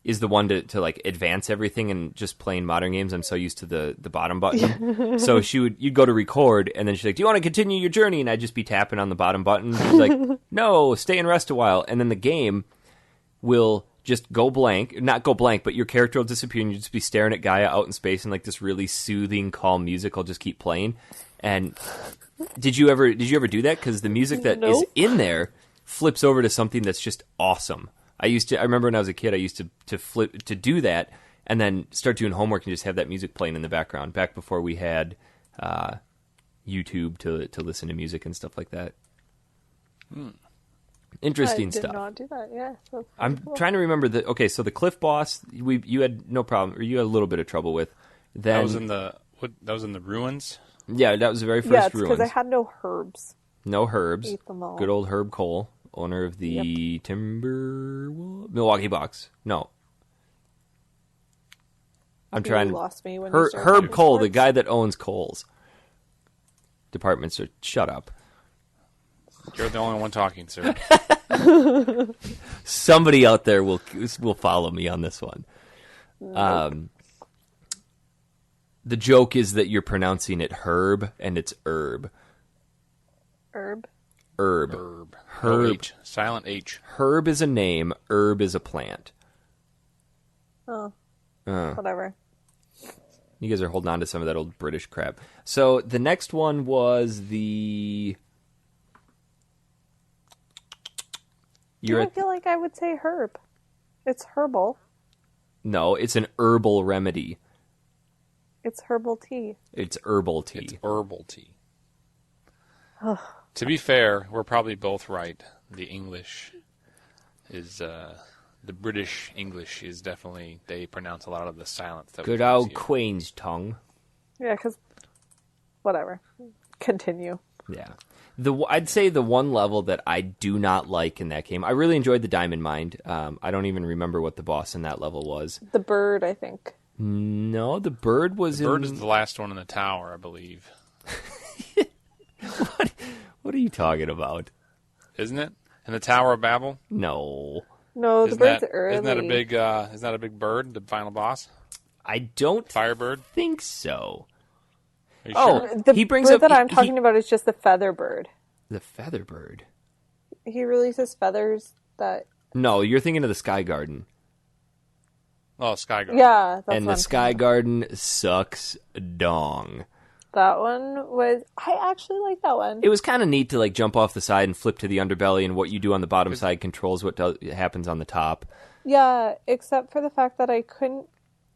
is the one to like advance everything, and just playing modern games, I'm so used to the bottom button. So you'd go to record, and then she's like, do you want to continue your journey? And I'd just be tapping on the bottom button. She's like, no, stay and rest a while. And then the game will just go blank, not go blank, but your character will disappear, and you'll just be staring at Gaia out in space, and like this really soothing, calm music will just keep playing. And did you ever do that? Because the music that is in there flips over to something that's just awesome. I remember when I was a kid, I used to flip to do that, and then start doing homework and just have that music playing in the background. Back before we had YouTube to listen to music and stuff like that. Interesting stuff. I did not do that. Yeah, I'm trying to remember so the cliff boss, you had no problem, or you had a little bit of trouble with. Then that was in the ruins. Yeah, that was the very first ruins. because I had no herbs. No herbs. Ate them all. Good old Herb Cole, owner of the Milwaukee Bucks. No. You lost me when Herb Cole, the guy that owns Kohl's. Departments are shut up. You're the only one talking, sir. Somebody out there will follow me on this one. Nope. The joke is that you're pronouncing it herb, and it's herb. Herb? Herb. H. Silent H. Herb is a name. Herb is a plant. Oh. Whatever. You guys are holding on to some of that old British crap. So the next one was the... I feel like I would say herb. It's herbal. No, it's an herbal remedy. It's herbal tea. It's herbal tea. It's herbal tea. To be fair, we're probably both right. The English is... the British English is definitely... They pronounce a lot of the silence. Good old Queen's tongue. Yeah, because... Whatever. Continue. Yeah. I'd say the one level that I do not like in that game, I really enjoyed the Diamond Mine. I don't even remember what the boss in that level was. The bird, I think. No, the bird was The bird is the last one in the tower, I believe. What are you talking about? Isn't it? And the Tower of Babel? No. No, the bird's early. Isn't that a big bird, the final boss? I don't Firebird? think so. Are you sure? The he brings bird up that I'm talking about is just the feather bird. the feather bird. He releases feathers that... No, you're thinking of the Sky Garden. Oh, Sky Garden. Yeah, that's And what the I'm Sky thinking. Garden sucks dong. That one was... I actually like that one. It was kind of neat to like jump off the side and flip to the underbelly, and what you do on the bottom side controls what happens on the top. Yeah, except for the fact that I couldn't...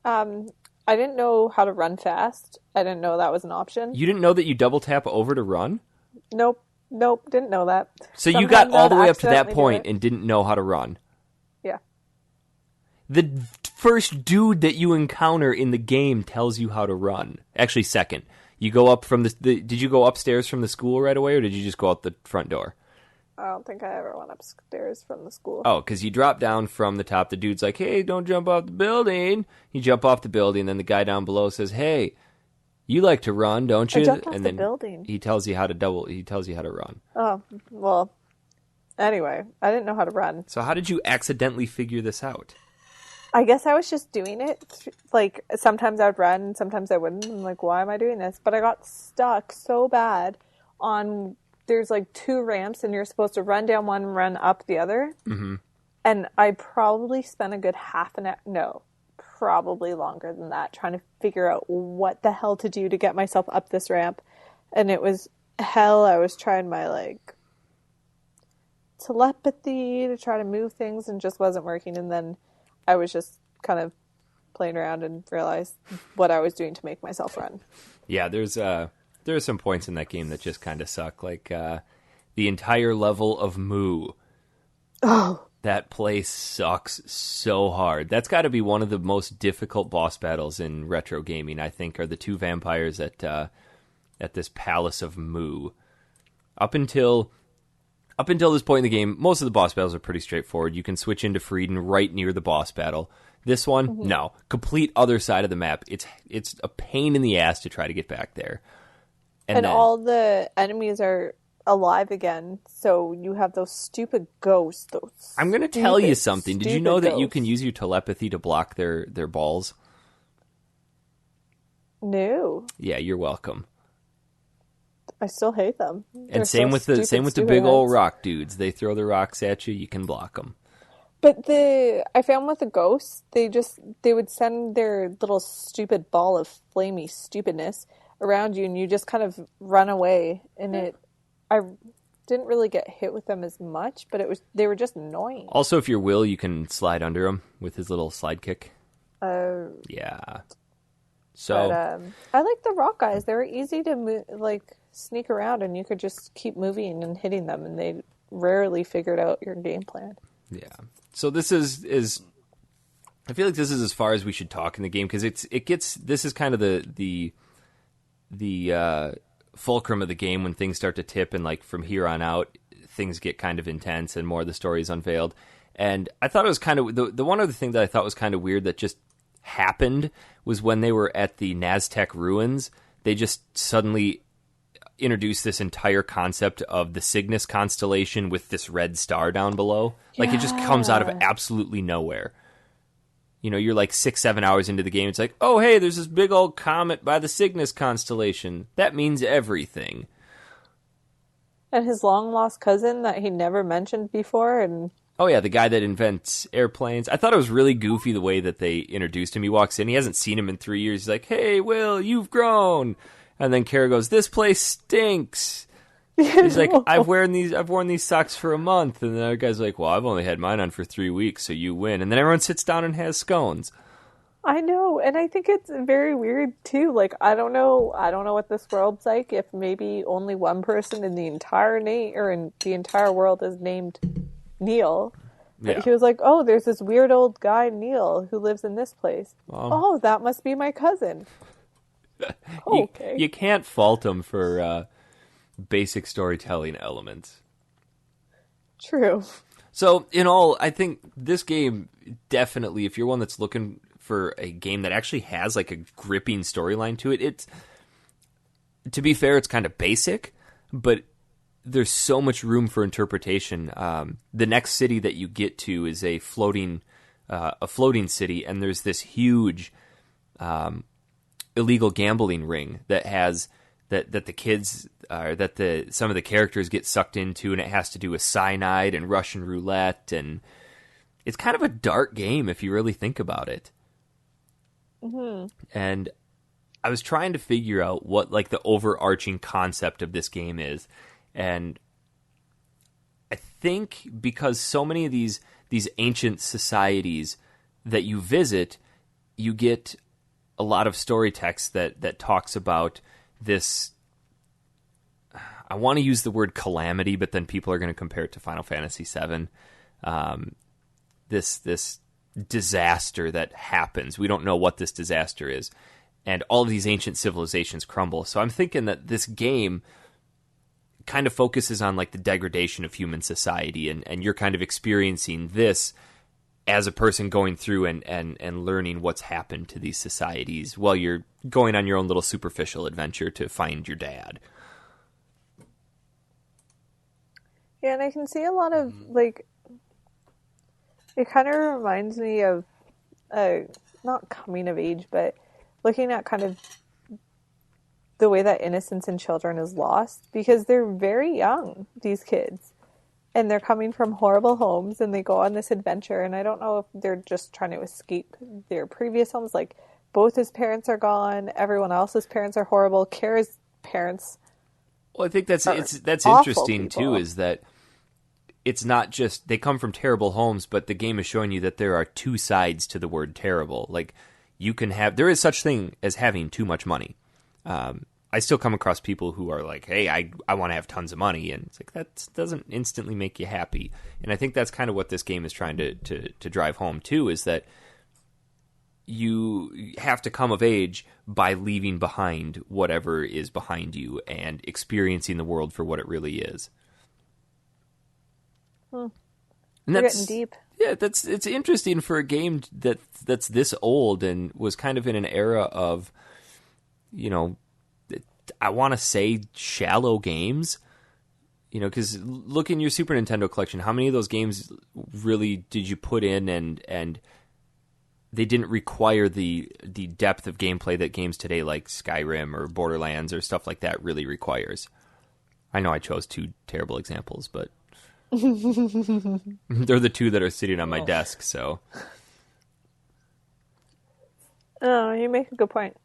I didn't know how to run fast. I didn't know that was an option. You didn't know that you double tap over to run? Nope, didn't know that. So you got Sometimes all the I'd way up to that accidentally do point it. and didn't know how to run. Yeah. The first dude that you encounter in the game tells you how to run. Actually, second. You go up from did you go upstairs from the school right away, or did you just go out the front door? I don't think I ever went upstairs from the school. Oh, because you drop down from the top. The dude's like, hey, don't jump off the building. You jump off the building, and then the guy down below says, hey, you like to run, don't you? I jumped off and the then building. he tells you how to run. Oh, well, anyway, I didn't know how to run. So how did you accidentally figure this out? I guess I was just doing it. Like, sometimes I'd run, sometimes I wouldn't. I'm like, why am I doing this? But I got stuck so bad on... There's like 2 ramps, and you're supposed to run down one and run up the other. Mm-hmm. And I probably spent a good half an hour... No, probably longer than that, trying to figure out what the hell to do to get myself up this ramp. And it was hell. I was trying my, like, telepathy to try to move things, and just wasn't working. And then I was just kind of playing around and realized what I was doing to make myself run. Yeah, there are some points in that game that just kind of suck. Like the entire level of Moo. Oh. That place sucks so hard. That's got to be one of the most difficult boss battles in retro gaming, I think, are the 2 vampires at this Palace of Moo. Up until this point in the game, most of the boss battles are pretty straightforward. You can switch into Frieden right near the boss battle. This one, no. Complete other side of the map. It's a pain in the ass to try to get back there. And all the enemies are alive again, so you have those stupid ghosts. I'm going to tell you something. Did you know that you ghosts. can use your telepathy to block their balls? No. Yeah, you're welcome. I still hate them. And same with the big old rock dudes. They throw the rocks at you. You can block them. But I found with the ghosts, they would send their little stupid ball of flamey stupidness around you, and you just kind of run away. And I didn't really get hit with them as much, but they were just annoying. Also, if you're Will, you can slide under him with his little slide kick. Yeah. So But I like the rock guys. They were easy to sneak around, and you could just keep moving and hitting them, and they rarely figured out your game plan. yeah. So this is I feel like this is as far as we should talk in the game, because this is kind of the fulcrum of the game when things start to tip, and like from here on out things get kind of intense and more of the story is unveiled. And I thought it was kind of the one other thing that I thought was kind of weird that just happened was when they were at the Naztec ruins, they just suddenly introduced this entire concept of the Cygnus constellation with this red star down below. Like, it just comes out of absolutely nowhere. You know, you're like 6-7 hours into the game. It's like, oh, hey, there's this big old comet by the Cygnus constellation. That means everything. And his long-lost cousin that he never mentioned before, and... Oh, yeah, the guy that invents airplanes. I thought it was really goofy the way that they introduced him. He walks in. He hasn't seen him in 3 years. He's like, hey, Will, you've grown. And then Kara goes, this place stinks. He's like, I've worn these socks for a month. And the other guy's like, well, I've only had mine on for 3 weeks, so you win. And then everyone sits down and has scones. I know, and I think it's very weird too. Like, I don't know what this world's like if maybe only one person in the entire in the entire world is named Neil. Yeah. He was like, oh, there's this weird old guy Neil who lives in this place. Oh, that must be my cousin. Okay. You can't fault them for basic storytelling elements. True. So, in all, I think this game definitely, if you're one that's looking for a game that actually has like a gripping storyline to it, to be fair, it's kind of basic, but there's so much room for interpretation. The next city that you get to is a floating city, and there's this huge illegal gambling ring that has that the kids some of the characters get sucked into, and it has to do with cyanide and Russian roulette, and it's kind of a dark game if you really think about it. Mm-hmm. And I was trying to figure out what like the overarching concept of this game is, and I think because so many of these ancient societies that you visit, you get a lot of story text that talks about this. I want to use the word calamity, but then people are going to compare it to Final Fantasy VII. This disaster that happens. We don't know what this disaster is. And all of these ancient civilizations crumble. So I'm thinking that this game kind of focuses on like the degradation of human society, and you're kind of experiencing this as a person going through and learning what's happened to these societies while you're going on your own little superficial adventure to find your dad. Yeah, and I can see a lot of, like, it kind of reminds me of, not coming of age, but looking at kind of the way that innocence in children is lost, because they're very young, these kids, and they're coming from horrible homes, and they go on this adventure, and I don't know if they're just trying to escape their previous homes. Like, both his parents are gone, everyone else's parents are horrible, Kara's parents. Well, I think that's interesting people. too, is that it's not just they come from terrible homes, but the game is showing you that there are two sides to the word terrible. Like, there is such thing as having too much money. I still come across people who are like, hey, I want to have tons of money. And it's like, that doesn't instantly make you happy. And I think that's kind of what this game is trying to drive home too, is that you have to come of age by leaving behind whatever is behind you and experiencing the world for what it really is. And You're getting deep. Yeah, it's interesting for a game that's this old and was kind of in an era of, I want to say shallow games, because look in your Super Nintendo collection, how many of those games really did you put in and they didn't require the depth of gameplay that games today like Skyrim or Borderlands or stuff like that really requires? I know I chose two terrible examples, but they're the two that are sitting on my desk, so. Oh, you make a good point.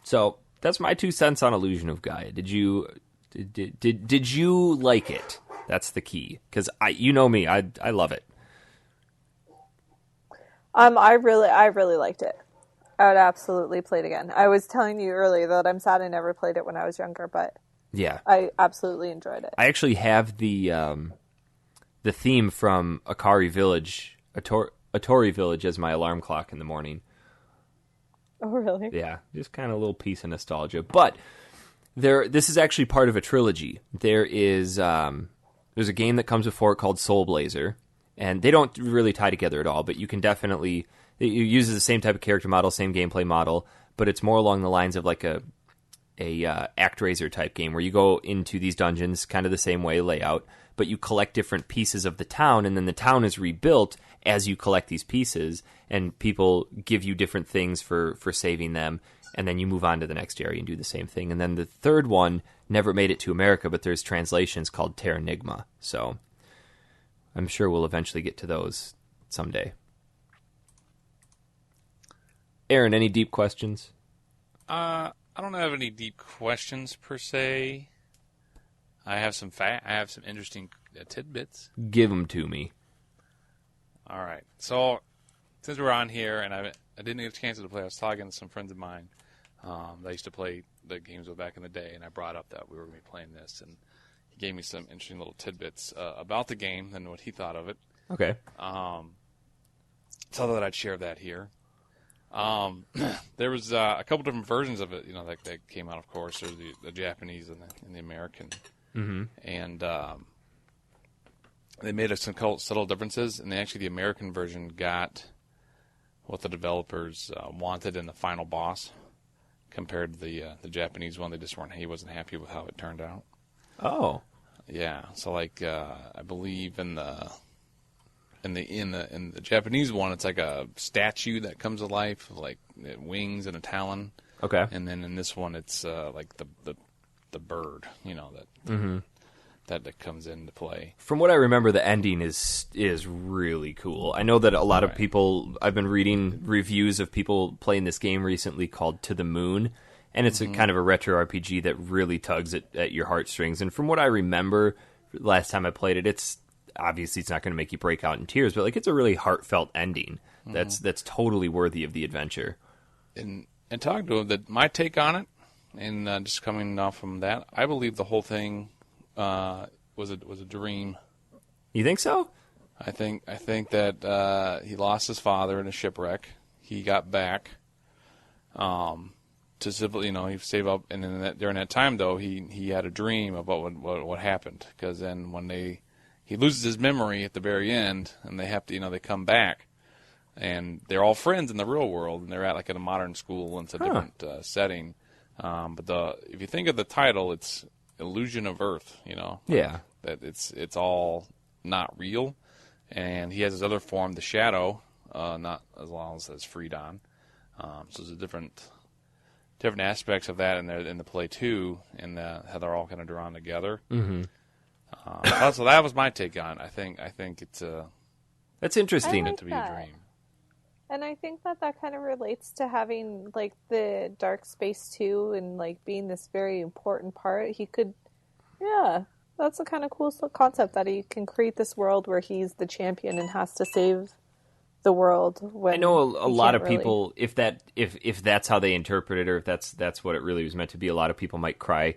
So that's my 2 cents on Illusion of Gaia. Did you like it? That's the key, because you know me, I love it. I really liked it. I would absolutely play it again. I was telling you earlier that I'm sad I never played it when I was younger, but yeah, I absolutely enjoyed it. I actually have the theme from Akari Village, Atori Village, as my alarm clock in the morning. Oh, really? Yeah, just kind of a little piece of nostalgia. But this is actually part of a trilogy. There's a game that comes before it called Soul Blazer, and they don't really tie together at all, but you can definitely, it uses the same type of character model, same gameplay model, but it's more along the lines of like a ActRaiser type game where you go into these dungeons, kind of the same way layout, but you collect different pieces of the town, and then the town is rebuilt as you collect these pieces, and people give you different things for saving them, and then you move on to the next area and do the same thing. And then the third one never made it to America, but there's translations called Terranigma, so I'm sure we'll eventually get to those someday. Aaron, any deep questions? I don't have any deep questions per se. I have some interesting tidbits. Give them to me. All right. So since we're on here, and I didn't get a chance to play, I was talking to some friends of mine that used to play the games back in the day, and I brought up that we were going to be playing this, and he gave me some interesting little tidbits about the game and what he thought of it. Okay. So that I'd share that here. There was a couple different versions of it, that came out, of course. There's the Japanese and the American. Mm-hmm. And they made some subtle differences, and the American version got what the developers wanted in the final boss compared to the Japanese one. He wasn't happy with how it turned out. Oh. Yeah. So like I believe in the Japanese one, it's like a statue that comes to life, like wings and a talon. Okay. And then in this one, it's like the bird, that comes into play. From what I remember, the ending is really cool. I know that a lot of people, I've been reading reviews of people playing this game recently called To the Moon, and it's a kind of a retro RPG that really tugs at your heartstrings. And from what I remember, last time I played it, it's obviously it's not going to make you break out in tears, but like it's a really heartfelt ending that's totally worthy of the adventure. And talking to him, my take on it, and just coming off from that, I believe the whole thing was a dream. You think so? I think that he lost his father in a shipwreck. He got back to simply, he saved up, and then during that time though, he had a dream about what happened, because then when he loses his memory at the very end, and they have to, they come back, and they're all friends in the real world, and they're at a modern school, and it's a different setting. But if you think of the title, it's Illusion of Earth, Yeah. That it's all not real, and he has his other form, the Shadow, not as long as it's Freedon. So there's a different aspects of that in the play too, and how they're all kind of drawn together. Mm-hmm. So that was my take on it. I think it's that's interesting. I like to be a dream. And I think that kind of relates to having like the dark space too, and like being this very important part. He could, that's a kind of cool concept that he can create this world where he's the champion and has to save the world. When I know a lot of people, if that's how they interpret it, or if that's what it really was meant to be, a lot of people might cry,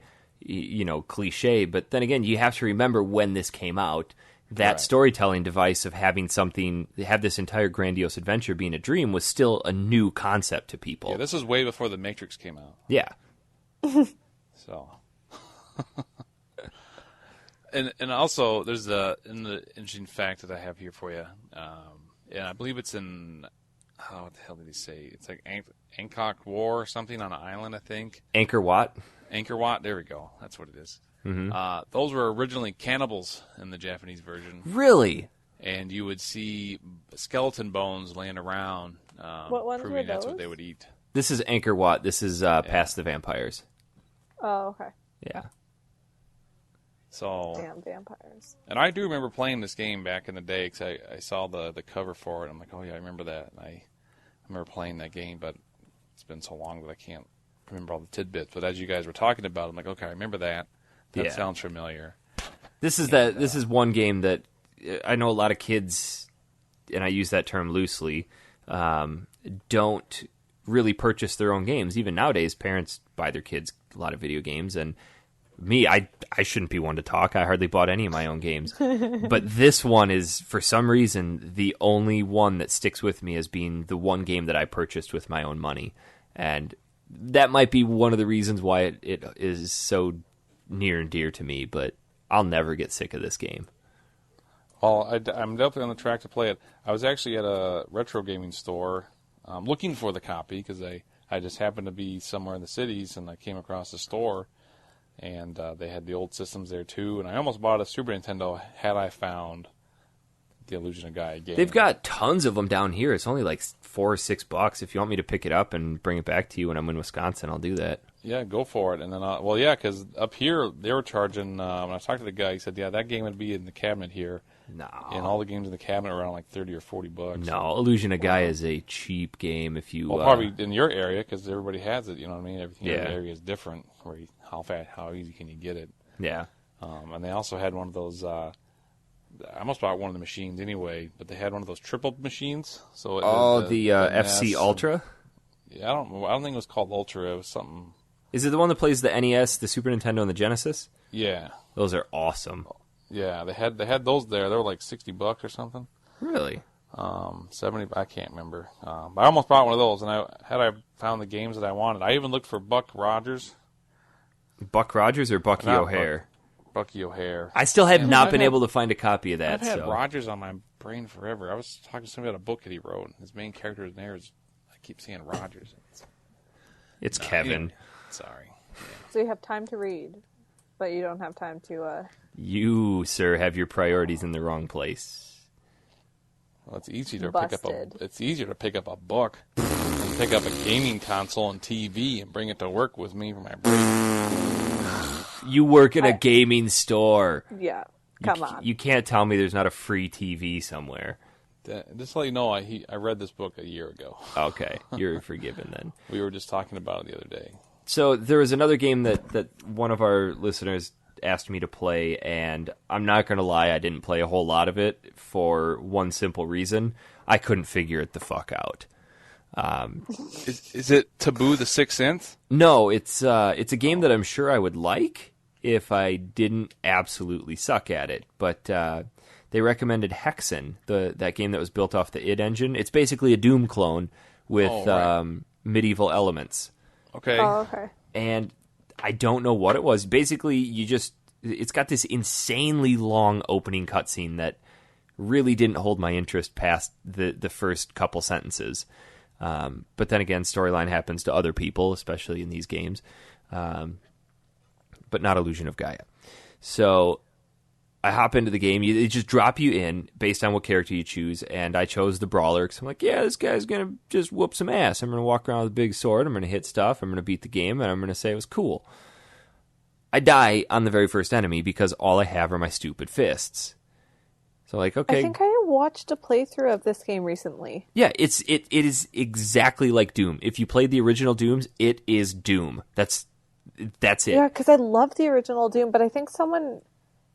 cliche. But then again, you have to remember when this came out. That storytelling device of have this entire grandiose adventure being a dream was still a new concept to people. Yeah, this is way before The Matrix came out. Yeah. So, and also there's the interesting fact that I have here for you, and I believe it's in what the hell did he say? It's like Angkor War or something on an island, I think. Angkor Wat. Angkor Wat. There we go. That's what it is. Mm-hmm. Those were originally cannibals in the Japanese version. Really? And you would see skeleton bones laying around, what ones proving were that's those? what they would eat. This is Angkor Wat. This is Past the Vampires. Oh, okay. Yeah. So. Damn vampires. And I do remember playing this game back in the day, because I saw the cover for it. I'm like, oh yeah, I remember that. And I remember playing that game, but it's been so long that I can't remember all the tidbits. But as you guys were talking about, I'm like, okay, I remember that. That sounds familiar. This is one game that I know a lot of kids, and I use that term loosely, don't really purchase their own games. Even nowadays, parents buy their kids a lot of video games, and me, I shouldn't be one to talk. I hardly bought any of my own games. But this one is, for some reason, the only one that sticks with me as being the one game that I purchased with my own money. And that might be one of the reasons why it is so near and dear to me, but I'll never get sick of this game. Well, I'm definitely on the track to play it. I was actually at a retro gaming store looking for the copy, because I just happened to be somewhere in the cities, and I came across the store, and they had the old systems there too, and I almost bought a Super Nintendo had I found the Illusion of Gaia game. They've got tons of them down here. It's only like $4 or $6. If you want me to pick it up and bring it back to you when I'm in Wisconsin, I'll do that. Yeah, go for it. And then, because up here they were charging. When I talked to the guy, he said, "Yeah, that game would be in the cabinet here." No, and all the games in the cabinet are around like $30 or $40. No, Illusion of Gaia is a cheap game. If you probably in your area, because everybody has it. You know what I mean? Everything in your area is different. How easy can you get it? Yeah. And they also had one of those. I almost bought one of the machines anyway, but they had one of those triple machines. So the FC Ultra. Yeah, I don't think it was called Ultra. It was something. Is it the one that plays the NES, the Super Nintendo, and the Genesis? Yeah, those are awesome. Yeah, they had those there. They were like $60 or something. Really? 70. I can't remember. But I almost bought one of those, and I found the games that I wanted. I even looked for Buck Rogers. Buck Rogers or Bucky O'Hare? Bucky O'Hare. I still have not been able to find a copy of that. I've had Rogers on my brain forever. I was talking to somebody about a book that he wrote, and his main character in there is, I keep saying Rogers. It's Kevin. Sorry. Yeah. So you have time to read. but you don't have time to... You, sir, have your priorities in the wrong place. Well, it's easier to pick up a book than pick up a gaming console and TV and bring it to work with me for my break. You work at a gaming store. Yeah, come on. You can't tell me there's not a free TV somewhere. Just to let you know, I read this book a year ago. Okay, you're forgiven then. We were just talking about it the other day. So there was another game that one of our listeners asked me to play, and I'm not going to lie, I didn't play a whole lot of it for one simple reason. I couldn't figure it the fuck out. Is it Taboo the Sixth Sense? No, it's a game that I'm sure I would like if I didn't absolutely suck at it. But they recommended Hexen, that game that was built off the id Engine. It's basically a Doom clone with medieval elements. Okay. Oh, okay. And I don't know what it was. Basically, it's got this insanely long opening cutscene that really didn't hold my interest past the first couple sentences. But then again, storyline happens to other people, especially in these games. But not Illusion of Gaia. So I hop into the game. They just drop you in based on what character you choose, and I chose the Brawler because I'm like, yeah, this guy's going to just whoop some ass. I'm going to walk around with a big sword. I'm going to hit stuff. I'm going to beat the game, and I'm going to say it was cool. I die on the very first enemy because all I have are my stupid fists. So like, okay. I think I watched a playthrough of this game recently. Yeah, it is exactly like Doom. If you played the original Dooms, it is Doom. That's it. Yeah, because I love the original Doom, but I think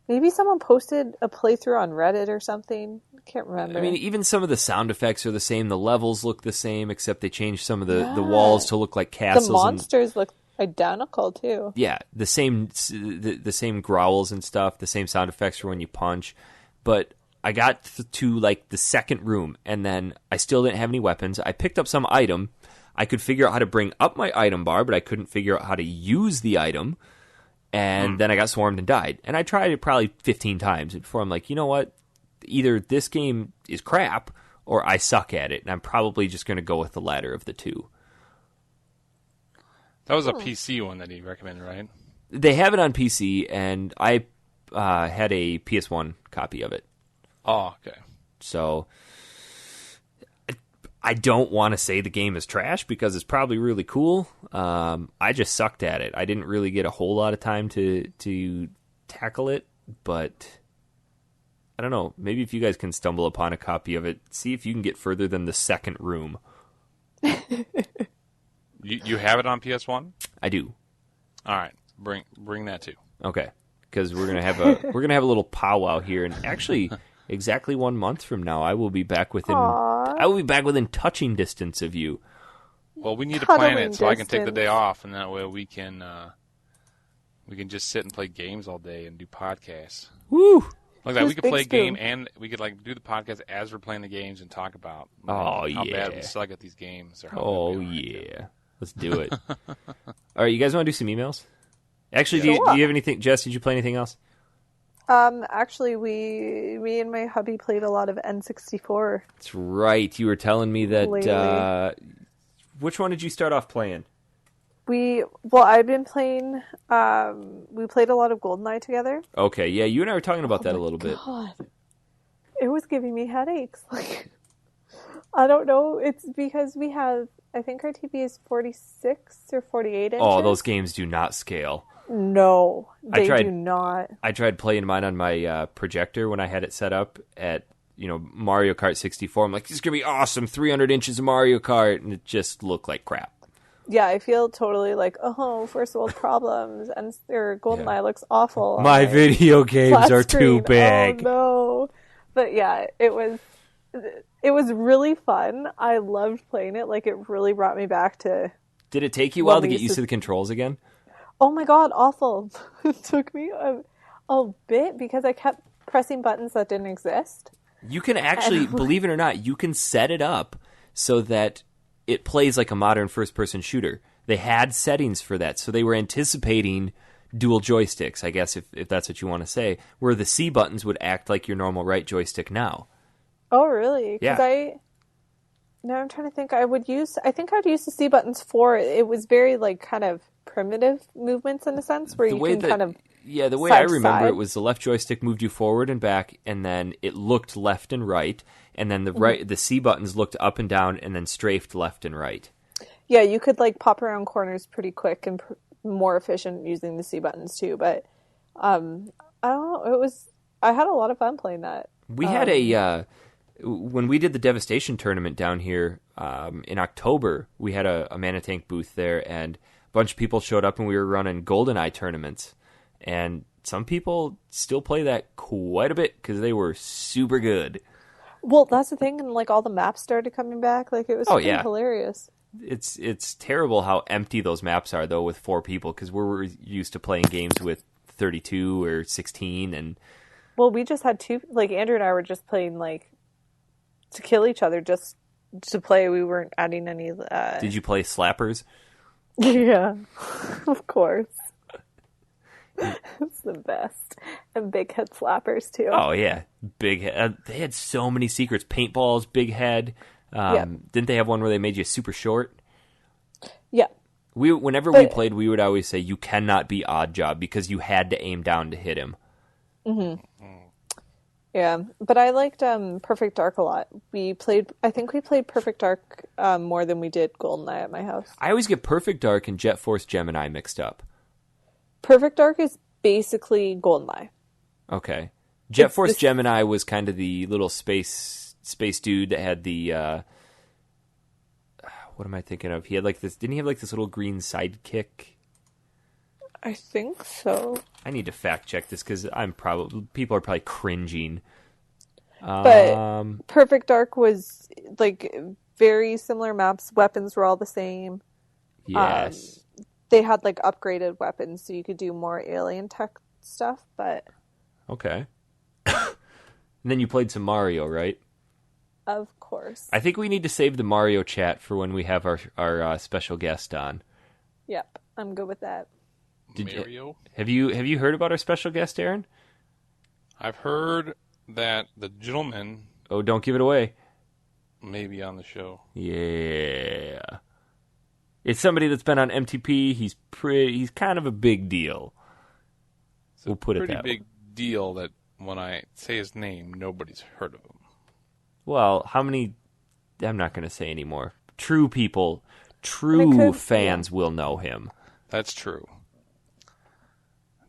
maybe someone posted a playthrough on Reddit or something. I can't remember. I mean, even some of the sound effects are the same. The levels look the same, except they changed some of the walls to look like castles. The monsters look identical too. Yeah, the same growls and stuff, the same sound effects for when you punch. But I got to like the second room, and then I still didn't have any weapons. I picked up some item. I could figure out how to bring up my item bar, but I couldn't figure out how to use the item. And then I got swarmed and died. And I tried it probably 15 times before I'm like, you know what? Either this game is crap or I suck at it. And I'm probably just going to go with the latter of the two. That was a PC one that he recommended, right? They have it on PC, and I had a PS1 copy of it. Oh, okay. So I don't want to say the game is trash because it's probably really cool. I just sucked at it. I didn't really get a whole lot of time to tackle it, but I don't know. Maybe if you guys can stumble upon a copy of it, see if you can get further than the second room. You have it on PS1? I do. All right, bring that too. Okay, because we're gonna have a little powwow here, and actually, exactly 1 month from now, I will be back within touching distance of you. Well, we need to plan it so I can take the day off, and that way we can just sit and play games all day and do podcasts. Woo! Like that, we could play a game and we could like do the podcast as we're playing the games and talk about how bad we suck at these games. Or how Oh, let's do it. All right, you guys want to do some emails? Actually, do you have anything? Jess, did you play anything else? Actually, me and my hubby played a lot of N64. That's right. You were telling me that. Which one did you start off playing? I've been playing. We played a lot of GoldenEye together. Okay, yeah, you and I were talking about that a little bit. It was giving me headaches. Like, I don't know. It's because we have. I think our TV is 46 or 48 inches. Oh, those games do not scale. No, they do not. I tried playing mine on my projector when I had it set up at Mario Kart 64. I'm like, this is gonna be awesome, 300 inches of Mario Kart, and it just looked like crap. Yeah, I feel totally like, first world problems, and their GoldenEye looks awful. My video games are too big. Oh no! But yeah, it was really fun. I loved playing it. Like, it really brought me back to. Did it take you a while to get used to the controls again? Oh my god, awful! It took me a bit because I kept pressing buttons that didn't exist. You can actually, believe it or not, you can set it up so that it plays like a modern first-person shooter. They had settings for that, so they were anticipating dual joysticks, I guess, if that's what you want to say, where the C buttons would act like your normal right joystick now. Oh, really? Yeah. Now I'm trying to think. I think I'd use the C buttons for it. It was very, like, kind of primitive movements in a sense, where you can kind of... Yeah, the way side I to remember side. it was the left joystick moved you forward and back, and then it looked left and right, and then the C buttons looked up and down, and then strafed left and right. Yeah, you could like pop around corners pretty quick and more efficient using the C buttons too. But I don't know. I had a lot of fun playing that. We had when we did the Devastation tournament down here in October, we had a Mana Tank booth there, and a bunch of people showed up, and we were running GoldenEye tournaments. And some people still play that quite a bit because they were super good. Well, that's the thing, and like all the maps started coming back. Like it was hilarious. It's terrible how empty those maps are though with 4 people, because we're used to playing games with 32 or 16, and well, we just had 2. Like Andrew and I were just playing like to kill each other, just to play. We weren't adding any. Did you play slappers? Yeah, of course. It's the best. And big head slappers too. Oh yeah, big head. They had so many secrets. Paintballs, big head. Didn't they have one where they made you super short? Yeah. Whenever we played, we would always say you cannot be odd job because you had to aim down to hit him. Mm-hmm. Yeah, but I liked Perfect Dark a lot. I think we played Perfect Dark more than we did GoldenEye at my house. I always get Perfect Dark and Jet Force Gemini mixed up. Perfect Dark is basically GoldenEye. Okay. Jet Force Gemini was kind of the little space dude that had the what am I thinking of? He had like this. Didn't he have like this little green sidekick? I think so. I need to fact check this because people are probably cringing. But Perfect Dark was like very similar maps. Weapons were all the same. Yes. They had like upgraded weapons, so you could do more alien tech stuff. But okay. And then you played some Mario, right? Of course. I think we need to save the Mario chat for when we have our special guest on. Yep, I'm good with that. Mario? Have you heard about our special guest, Aaron? I've heard that the gentleman... Oh, don't give it away. May be on the show. Yeah. It's somebody that's been on MTP. He's kind of a big deal. We'll put it that way. Pretty big deal that when I say his name, nobody's heard of him. Well, how many... I'm not going to say anymore. True people, fans will know him. That's true.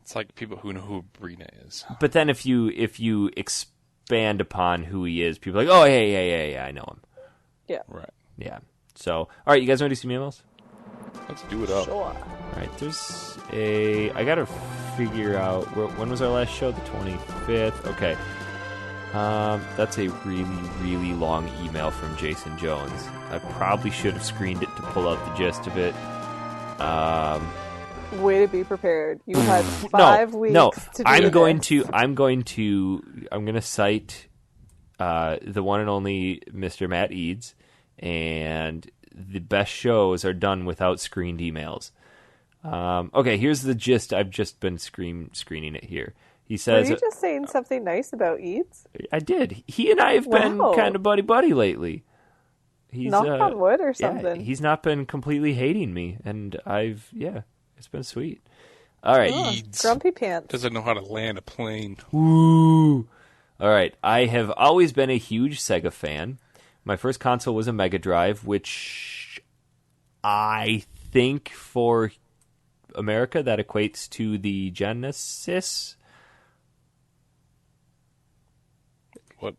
It's like people who know who Brina is. But then if you expand upon who he is, people are like, oh, yeah, I know him. Yeah. Right. Yeah. So, all right, you guys want to do some emails? Let's do it up. Sure. All right, I got to figure out, when was our last show? The 25th? Okay. That's a really, really long email from Jason Jones. I probably should have screened it to pull out the gist of it. Way to be prepared. You had 5 weeks to do I'm going to cite the one and only Mr. Matt Eads, and the best shows are done without screened emails. Okay, here's the gist. I've just been screening it here. He says, were you just saying something nice about Eads? I did. He and I have been kind of buddy-buddy lately. He's, knock on wood or something. Yeah, he's not been completely hating me, and it's been sweet. All right. Eads grumpy pants. doesn't know how to land a plane. Woo! All right. I have always been a huge Sega fan. My first console was a Mega Drive, which I think for America that equates to the Genesis. What?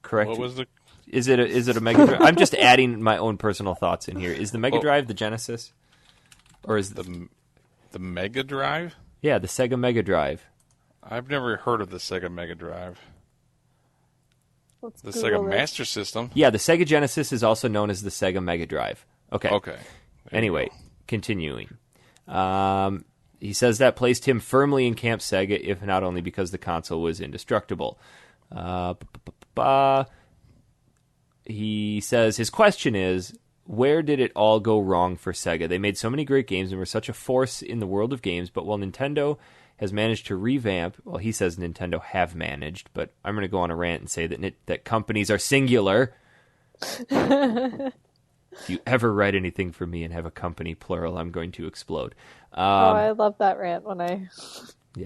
Correct. What was the? Is it a Mega Drive? I'm just adding my own personal thoughts in here. Is the Mega Drive the Genesis, or is the Mega Drive? Yeah, the Sega Mega Drive. I've never heard of the Sega Mega Drive. Let's The Google Sega it. Master System. Yeah, the Sega Genesis is also known as the Sega Mega Drive. Okay. Okay. Anyway, continuing. He says that placed him firmly in Camp Sega, if not only because the console was indestructible. He says his question is, where did it all go wrong for Sega? They made so many great games and were such a force in the world of games, but while Nintendo has managed to revamp, well, he says Nintendo have managed, but I'm going to go on a rant and say that companies are singular. If you ever write anything for me and have a company plural, I'm going to explode. I love that rant when I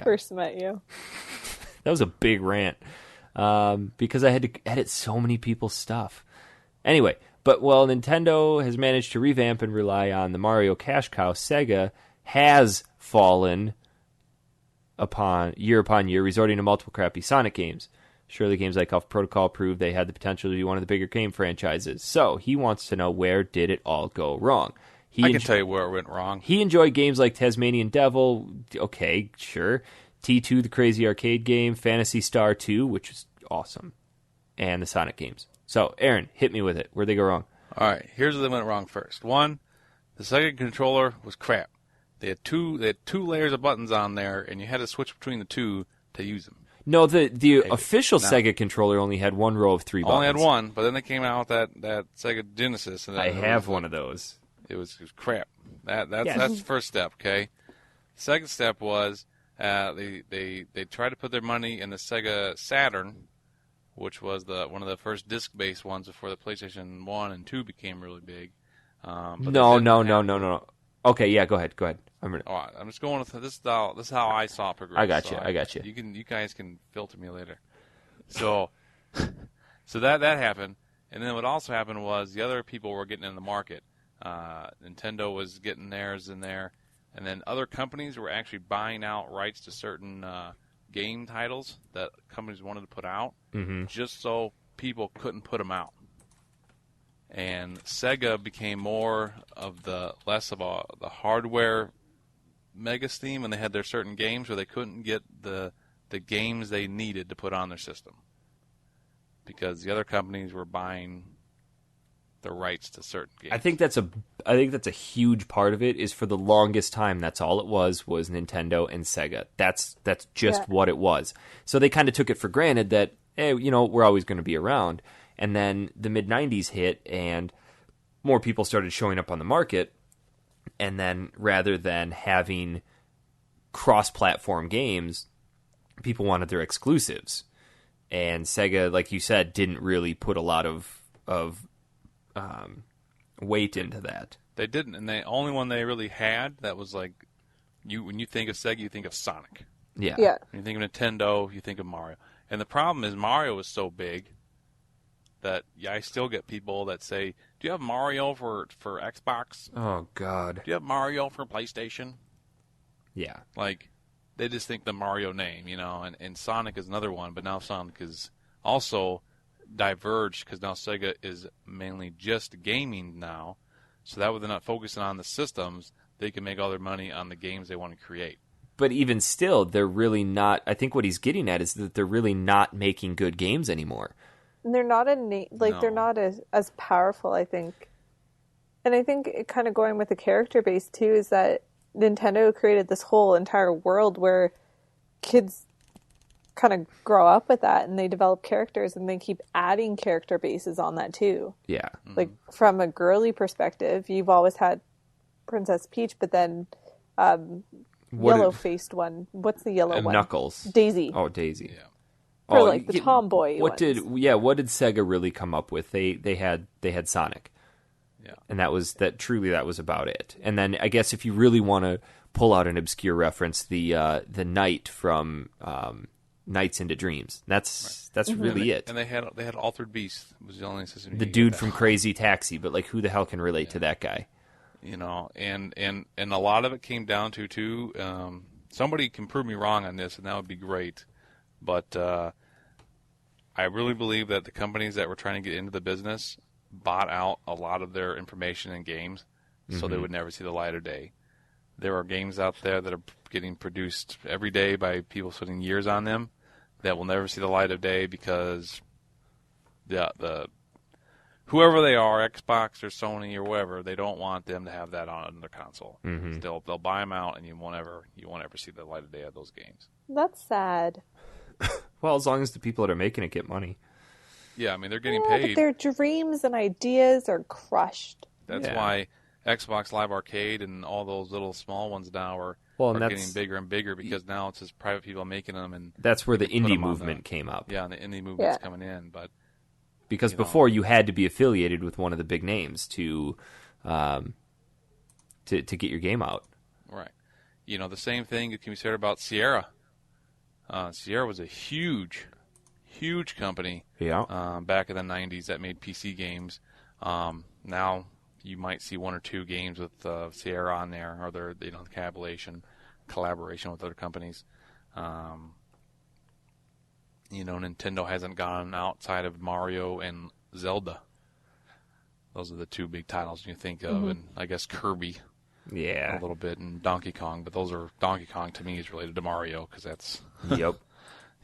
first met you. That was a big rant because I had to edit so many people's stuff. Anyway, Nintendo has managed to revamp and rely on the Mario cash cow. Sega has fallen upon year, resorting to multiple crappy Sonic games. Surely games like Alpha Protocol proved they had the potential to be one of the bigger game franchises. So he wants to know, where did it all go wrong? I can tell you where it went wrong. He enjoyed games like Tasmanian Devil. Okay, sure. T2, the crazy arcade game. Phantasy Star 2, which is awesome. And the Sonic games. So, Aaron, hit me with it. Where'd they go wrong? All right, here's where they went wrong first. One, the Sega controller was crap. They had two layers of buttons on there, and you had to switch between the two to use them. No, the official Sega controller only had one row of 3 buttons. Only had one, but then they came out with that Sega Genesis. And I have one of those. It was crap. That's the first step, okay? Second step was they tried to put their money in the Sega Saturn, which was one of the first disc-based ones before the PlayStation 1 and 2 became really big. No. Okay, yeah, go ahead. I'm just going with this. This is how I saw it progress. I got you. You guys can filter me later. So that happened, and then what also happened was the other people were getting in the market. Nintendo was getting theirs in there, and then other companies were actually buying out rights to certain game titles that companies wanted to put out, just so people couldn't put them out. And Sega became less of the hardware mega steam, and they had their certain games where they couldn't get the games they needed to put on their system because the other companies were buying the rights to certain games. I think that's a huge part of it. Is for the longest time that's all it was Nintendo and Sega. That's just what it was. So they kind of took it for granted that we're always going to be around. And then the mid-90s hit, and more people started showing up on the market. And then rather than having cross-platform games, people wanted their exclusives. And Sega, like you said, didn't really put a lot of weight into that. They didn't, and the only one they really had that was like, when you think of Sega, you think of Sonic. Yeah. Yeah. When you think of Nintendo, you think of Mario. And the problem is Mario is so big that I still get people that say, do you have Mario for Xbox? Oh, God. Do you have Mario for PlayStation? Yeah. Like, they just think the Mario name, and Sonic is another one, but now Sonic is also diverged because now Sega is mainly just gaming now, so that way they're not focusing on the systems, they can make all their money on the games they want to create. But even still, they're really not. I think what he's getting at is that they're really not making good games anymore. And they're not they're not as powerful, I think. And I think it kind of going with the character base too is that Nintendo created this whole entire world where kids kind of grow up with that and they develop characters and they keep adding character bases on that too. Yeah. Like from a girly perspective, you've always had Princess Peach, but then yellow-faced one. What's the yellow one? Knuckles. Daisy. Oh, Daisy. Yeah. For like the tomboy what ones. What did Sega really come up with? They had Sonic. Yeah. And that was about it. And then I guess if you really want to pull out an obscure reference, the knight from Nights into Dreams. That's really it. And they had Altered Beast was the only system. The dude from Crazy Taxi, but like who the hell can relate to that guy? And a lot of it came down to too. Somebody can prove me wrong on this, and that would be great. But I really believe that the companies that were trying to get into the business bought out a lot of their information in games, so they would never see the light of day. There are games out there that are getting produced every day by people spending years on them that will never see the light of day because the whoever they are, Xbox or Sony or whoever, they don't want them to have that on their console. Mm-hmm. They'll buy them out, and you won't ever see the light of day of those games. That's sad. Well, as long as the people that are making it get money. Yeah, I mean, they're getting paid. But their dreams and ideas are crushed. That's why Xbox Live Arcade and all those little small ones now are getting bigger and bigger because now it's just private people making them. And that's where the indie movement came up. Yeah, and the indie movement's coming in. But because before you had to be affiliated with one of the big names to get your game out. Right. The same thing can be said about Sierra. Sierra was a huge company. Yeah. Back in the 90s that made PC games. Now you might see one or two games with Sierra on there, or their collaboration with other companies. Nintendo hasn't gone outside of Mario and Zelda. Those are the two big titles you think of, and I guess Kirby. Yeah. A little bit, and Donkey Kong, but Donkey Kong to me is related to Mario because that's Yep.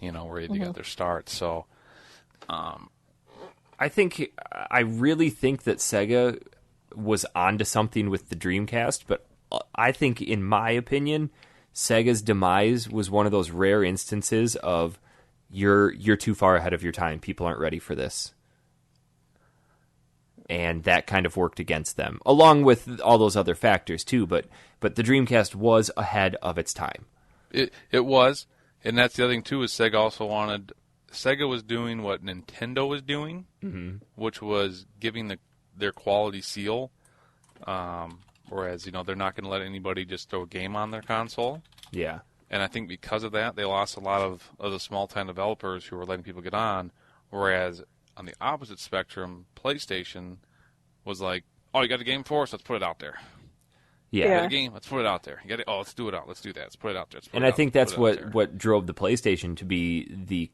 where they got their start. So, I really think that Sega was onto something with the Dreamcast, but I think, in my opinion, Sega's demise was one of those rare instances of you're too far ahead of your time. People aren't ready for this. And that kind of worked against them, along with all those other factors too. But the Dreamcast was ahead of its time. It was, and that's the other thing too. Is Sega was doing what Nintendo was doing, which was giving their quality seal. Whereas they're not going to let anybody just throw a game on their console. Yeah. And I think because of that, they lost a lot of the small-time developers who were letting people get on. Whereas on the opposite spectrum, PlayStation was like, "Oh, you got a game for us? Let's put it out there. Yeah, You got a game? Let's put it out there. You got it? Oh, let's do it out. Let's do that. Let's put it out there. And I think that's what drove the PlayStation to be the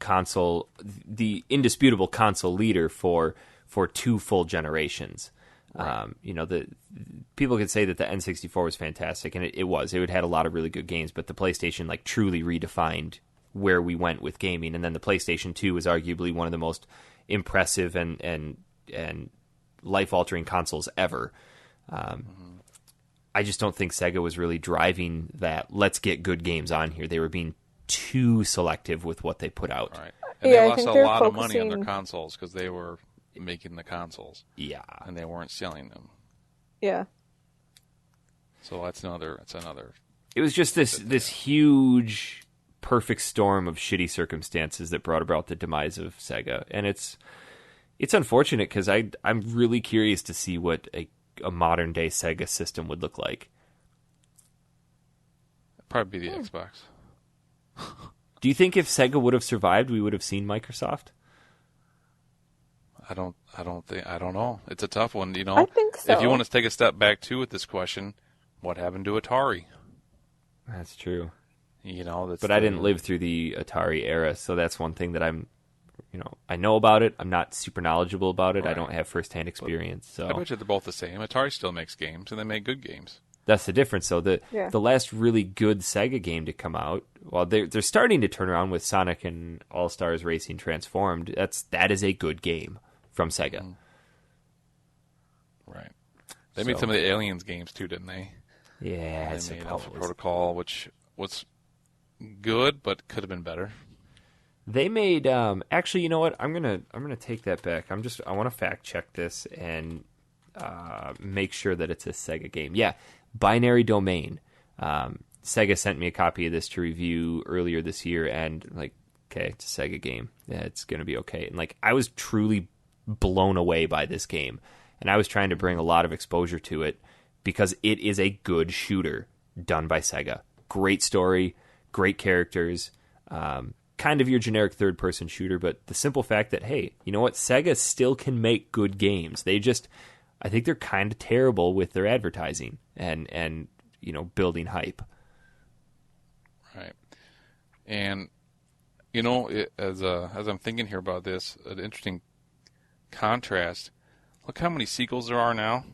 indisputable console leader for 2 full generations. Right. The people could say that the N64 was fantastic, and it was. It had a lot of really good games, but the PlayStation truly redefined where we went with gaming. And then the PlayStation 2 was arguably one of the most impressive and life-altering consoles ever. I just don't think Sega was really driving that, let's get good games on here. They were being too selective with what they put out. Right. And they lost a lot of money on their consoles because they were making the consoles. Yeah. And they weren't selling them. Yeah. So that's another. It was just this huge perfect storm of shitty circumstances that brought about the demise of Sega. And it's unfortunate because I'm really curious to see what a modern day Sega system would look like. Probably be the Xbox. Do you think if Sega would have survived, we would have seen Microsoft? I don't know. It's a tough one, I think so. If you want to take a step back too with this question, what happened to Atari? That's true. But I didn't live through the Atari era, so that's one thing that I know about it. I'm not super knowledgeable about it. Right. I don't have firsthand experience. So I bet you they're both the same. Atari still makes games, and they make good games. That's the difference, though. The last really good Sega game to come out, well, they're starting to turn around with Sonic and All-Stars Racing Transformed. That is a good game from Sega. Right. They made some of the Aliens games too, didn't they? Yeah, they made Alpha Protocol, which was good but could have been better. They made actually, you know what? I'm gonna take that back. I want to fact check this and make sure that it's a Sega game. Yeah, Binary Domain. Sega sent me a copy of this to review earlier this year, and okay, it's a Sega game. Yeah, it's gonna be okay. And I was truly blown away by this game, and I was trying to bring a lot of exposure to it because it is a good shooter done by Sega. Great story, great characters. Kind of your generic third-person shooter, but the simple fact that, hey, you know what? Sega still can make good games. I think they're kind of terrible with their advertising and building hype. Right. And, as I'm thinking here about this, an interesting contrast, look how many sequels there are now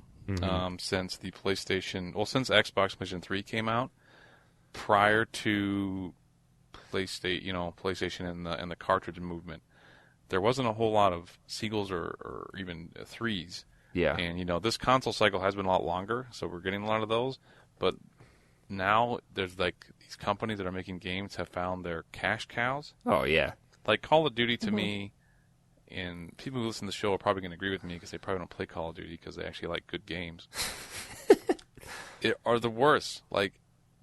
since the PlayStation, since Xbox PlayStation 3 came out, prior to PlayStation and the cartridge movement. There wasn't a whole lot of sequels or even threes. Yeah. And this console cycle has been a lot longer, so we're getting a lot of those. But now there's these companies that are making games have found their cash cows. Oh yeah. Like Call of Duty to me, and people who listen to the show are probably going to agree with me because they probably don't play Call of Duty because they actually like good games. Are the worst.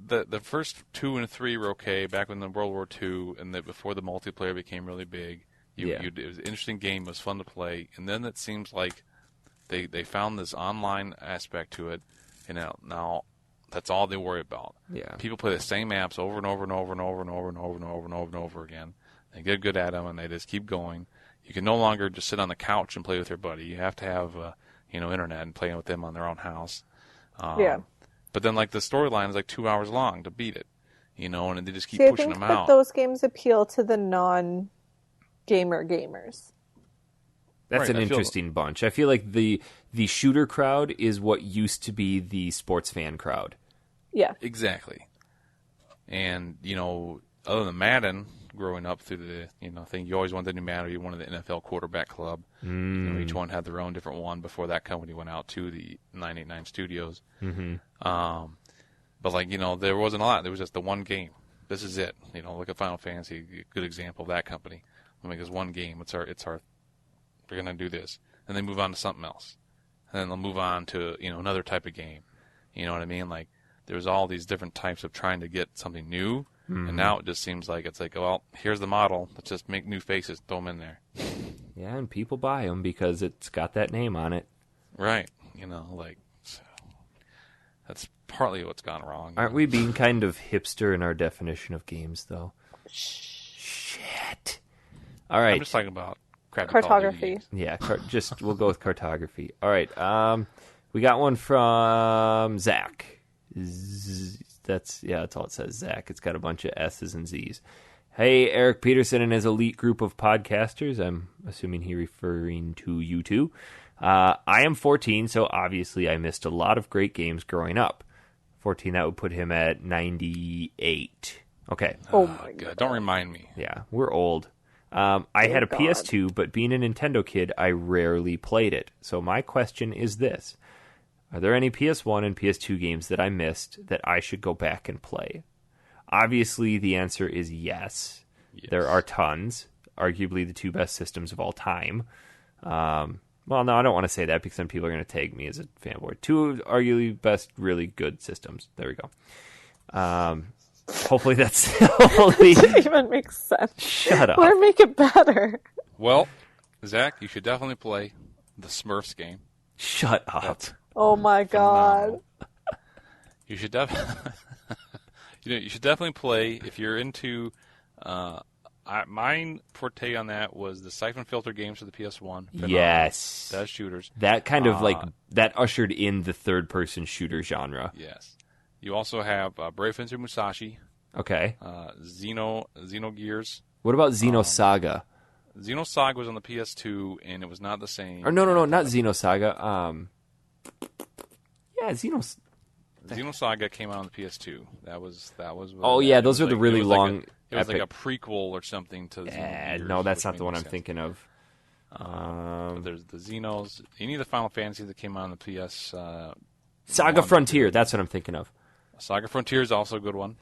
The first 2 and 3 were okay back when the World War II and before the multiplayer became really big. It was an interesting game. It was fun to play. And then it seems like they found this online aspect to it. And now That's all they worry about. Yeah. People play the same maps over and over and over and over and over and over and over and over and over again. They get good at them, and they just keep going. You can no longer just sit on the couch and play with your buddy. You have to have, internet and play with them on their own house. Yeah. But then, like, the storyline is like 2 hours long to beat it, and they just keep See, pushing I think them that out. those games appeal to the non-gamer gamers. That's Right, an I feel- interesting bunch. I feel like the shooter crowd is what used to be the sports fan crowd. Yeah. Exactly. And, other than Madden, growing up through the, thing, you always wanted the new Madden to be one of the NFL quarterback club. Each one had their own different one before that company went out to the 989 Studios. Mm-hmm. But, there wasn't a lot. There was just the one game. This is it. Look at Final Fantasy, a good example of that company. We'll make this one game. It's our we're going to do this. And then move on to something else. And then they'll move on to, another type of game. You know what I mean? Like, there's all these different types of trying to get something new. And now it just seems like it's like, well, here's the model. Let's just make new faces, throw them in there. Yeah, and people buy them because it's got that name on it. Right. So that's partly what's gone wrong. Aren't we being kind of hipster in our definition of games, though? Shit. All right. I'm just talking about crappy Call of Duty Cartography. games. Yeah, we'll go with cartography. All right. We got one from Zach. That's all it says, Zach. It's got a bunch of S's and Z's. Hey, Eric Peterson and his elite group of podcasters. I'm assuming he referring to you two. I am 14, so obviously I missed a lot of great games growing up. 14, that would put him at 98. Okay. Oh my god. Don't remind me. Yeah, we're old. I had a God. PS2, but being a Nintendo kid, I rarely played it. So my question is this. Are there any PS1 and PS2 games that I missed that I should go back and play? Obviously, the answer is yes. There are tons. Arguably the two best systems of all time. Well, no, I don't want to say that because then people are going to tag me as a fanboy. Two arguably best really good systems. There we go. Hopefully that's only... Doesn't even make sense. Shut up. Or make it better. Well, Zach, you should definitely play the Smurfs game. Shut up. Oh my god. You should definitely, you should definitely play if you're into. Mine forte on that was the Siphon Filter games for the PS1. Phenomenal. Yes. That's shooters. That kind of that ushered in the third-person shooter genre. Yes. You also have Brave Fencer Musashi, Okay. Xenogears. What about Xenosaga? Xenosaga was on the PS2, and it was not the same. Or no, not Xenosaga. Yeah, Xenosaga came out on the PS2. That was. Oh yeah, those are the really it was long. It was like epic. a prequel or something to. No, that's not the one I'm thinking of. There's the Xenos. Any of the Final Fantasy that came out on the PS. Saga Frontier. That's what I'm thinking of. Saga Frontier is also a good one.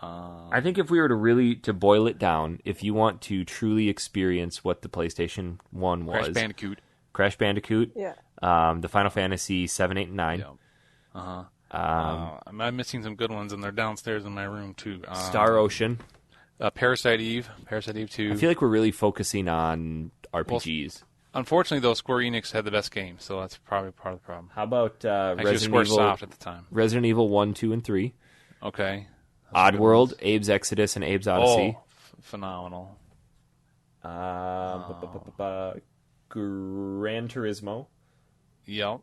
I think if we were to boil it down, if you want to truly experience what the PlayStation 1 was, Crash Bandicoot, Yeah. the Final Fantasy 7, 8, and 9, Yeah. I'm missing some good ones, and they're downstairs in my room too. Star Ocean. Parasite Eve 2. I feel like we're really focusing on RPGs. Unfortunately, though, Square Enix had the best game, so that's probably part of the problem. How about Actually, Resident Evil? Squaresoft at the time. Resident Evil 1, 2, and 3. Okay. Oddworld, Abe's Exodus, and Abe's Odyssey. Oh, phenomenal. Gran Turismo. Yep.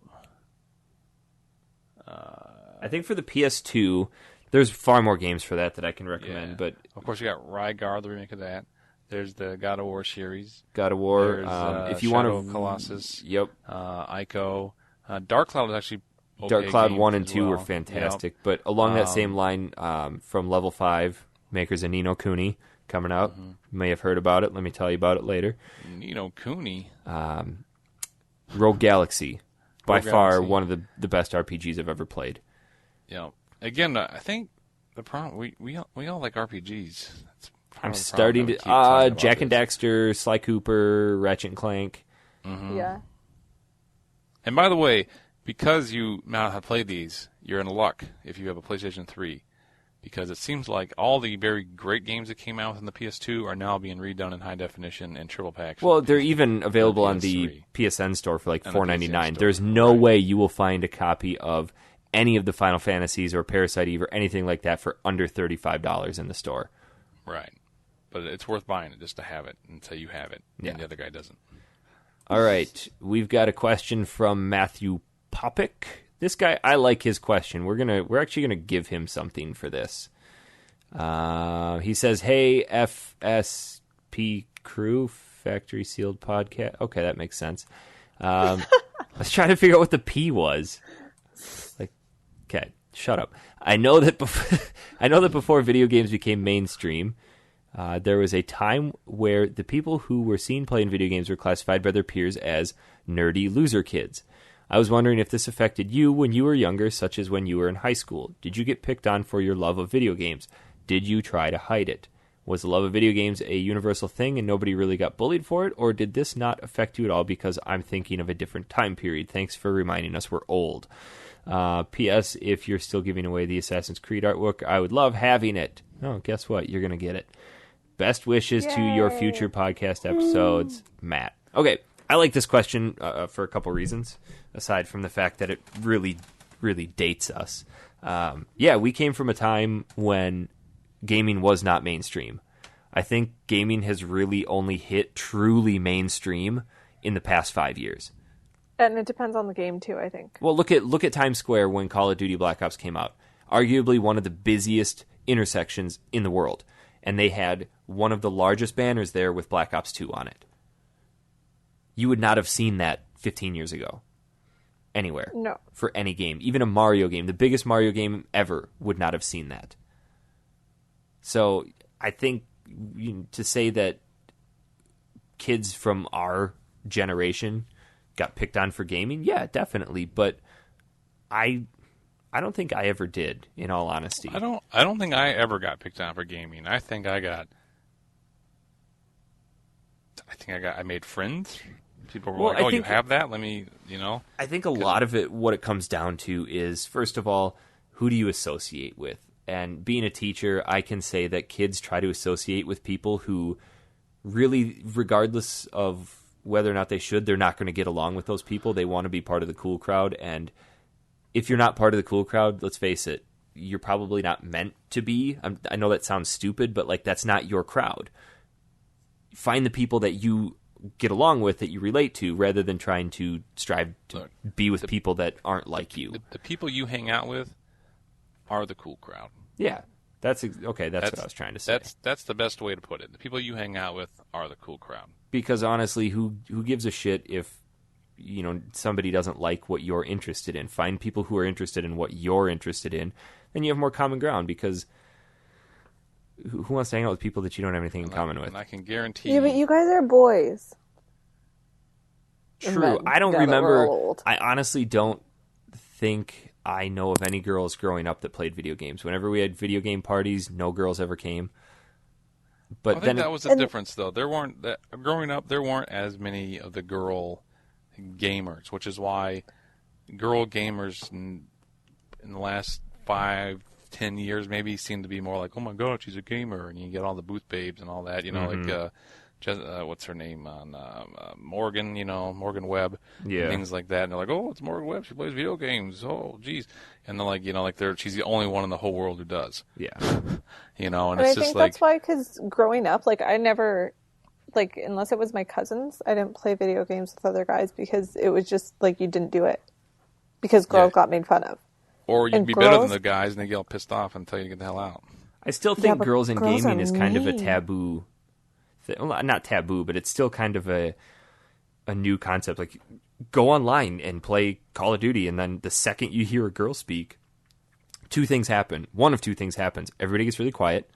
I think for the PS2, there's far more games for that I can recommend. Yeah. But Of course, you got Rygar, the remake of that. There's the God of War series. God of War. There's, if you Shadow want of Colossus. Yep. Ico. Dark Cloud was actually okay Dark Cloud games 1 and as 2 were well. fantastic. But along that same line, from Level 5, makers of Ni no Kuni coming out. Mm-hmm. You may have heard about it. Let me tell you about it later. Ni no Kuni. Rogue Galaxy. By Rogue far Galaxy. one of the best RPGs I've ever played. Yeah. Again, I think the problem we all like RPGs. That's part I'm of the starting problem to... that we keep talking about Jack and this. Daxter, Sly Cooper, Ratchet and Clank. Yeah. And by the way, because you now have played these, you're in luck if you have a PlayStation 3. Because it seems like all the very great games that came out within the PS2 are now being redone in high definition and triple packs. Well, they're even available on PS3. the PSN store for like On the $4.99. PSN store, There's no way you will find a copy of any of the Final Fantasies or Parasite Eve or anything like that for under $35 in the store. Right. But it's worth buying it just to have it until you have it, and the other guy doesn't. All right. We've got a question from Matthew Popick. This guy, I like his question. We're actually gonna give him something for this. He says, "Hey, FSP crew, Factory Sealed Podcast." Okay, that makes sense. I was trying to figure out what the P was. Like, okay, shut up. I know that before video games became mainstream, there was a time where the people who were seen playing video games were classified by their peers as nerdy loser kids. I was wondering if this affected you when you were younger, such as when you were in high school. Did you get picked on for your love of video games? Did you try to hide it? Was the love of video games a universal thing and nobody really got bullied for it? Or did this not affect you at all because I'm thinking of a different time period? Thanks for reminding us we're old. P.S. If you're still giving away the Assassin's Creed artwork, I would love having it. Oh, guess what? You're going to get it. Best wishes to your future podcast episodes, Matt. Okay, I like this question for a couple reasons, aside from the fact that it really, really dates us. We came from a time when gaming was not mainstream. I think gaming has really only hit truly mainstream in the past 5 years. And it depends on the game too, I think. Well, look at Times Square when Call of Duty Black Ops came out. Arguably one of the busiest intersections in the world. And they had one of the largest banners there with Black Ops 2 on it. You would not have seen that 15 years ago. Anywhere. No. For any game. Even a Mario game. The biggest Mario game ever would not have seen that. So I think to say that kids from our generation got picked on for gaming, yeah, definitely. But I don't think I ever did, in all honesty. I don't think I ever got picked on for gaming. I made friends. People were like, "Oh, you have that? Let me, I think a lot of it, what it comes down to is, first of all, who do you associate with? And being a teacher, I can say that kids try to associate with people who really, regardless of whether or not they should, they're not going to get along with those people. They want to be part of the cool crowd. And if you're not part of the cool crowd, let's face it, you're probably not meant to be. I know that sounds stupid, but like that's not your crowd. Find the people that you get along with, that you relate to, rather than trying to strive to be with people that aren't like you. The people you hang out with are the cool crowd. Yeah, that's what I was trying to say. That's the best way to put it. The people you hang out with are the cool crowd. Because honestly, who gives a shit if somebody doesn't like what you're interested in? Find people who are interested in what you're interested in, then you have more common ground. Because who wants to hang out with people that you don't have anything in common with? And I can guarantee. Yeah, but you guys are boys. True. I don't remember. I honestly don't think I know of any girls growing up that played video games. Whenever we had video game parties, no girls ever came. But I think that was the difference, though. Growing up, there weren't as many of the girl gamers, which is why girl gamers in the last 5-10 years maybe seem to be more like, oh my god, she's a gamer, and you get all the booth babes and all that, like what's her name on Morgan, Morgan Webb, yeah, things like that, and they're like, oh, it's Morgan Webb, she plays video games, oh geez, and they're like, she's the only one in the whole world who does, yeah, and it's just like, that's why, because growing up, like, I never, like, unless it was my cousins, I didn't play video games with other guys, because it was just like, you didn't do it because girls got made fun of. Or you'd be better than the guys, and they get all pissed off until you get the hell out. I still think girls in gaming is kind of a taboo. Well, not taboo, but it's still kind of a new concept. Like, go online and play Call of Duty, and then the second you hear a girl speak, two things happen. One of two things happens. Everybody gets really quiet,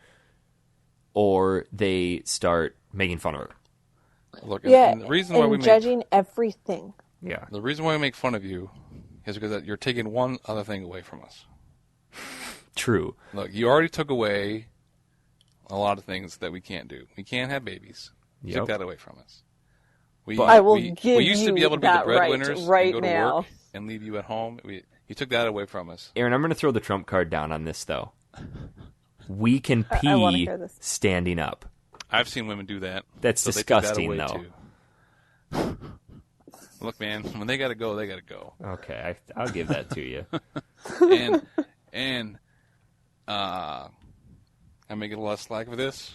or they start making fun of her. Look, and the reason why we judging everything. Yeah. The reason why we make fun of you is because you're taking one other thing away from us. True. Look, you already took away a lot of things that we can't do. We can't have babies. You took that away from us. We used to be able to be the breadwinners right and go now. to work and leave you at home. You took that away from us. Aaron, I'm going to throw the trump card down on this, though. We can pee standing up. I've seen women do that. That's disgusting, though. Look, man, when they got to go, they got to go. Okay, I'll give that to you. and I may get a lot of slack for this,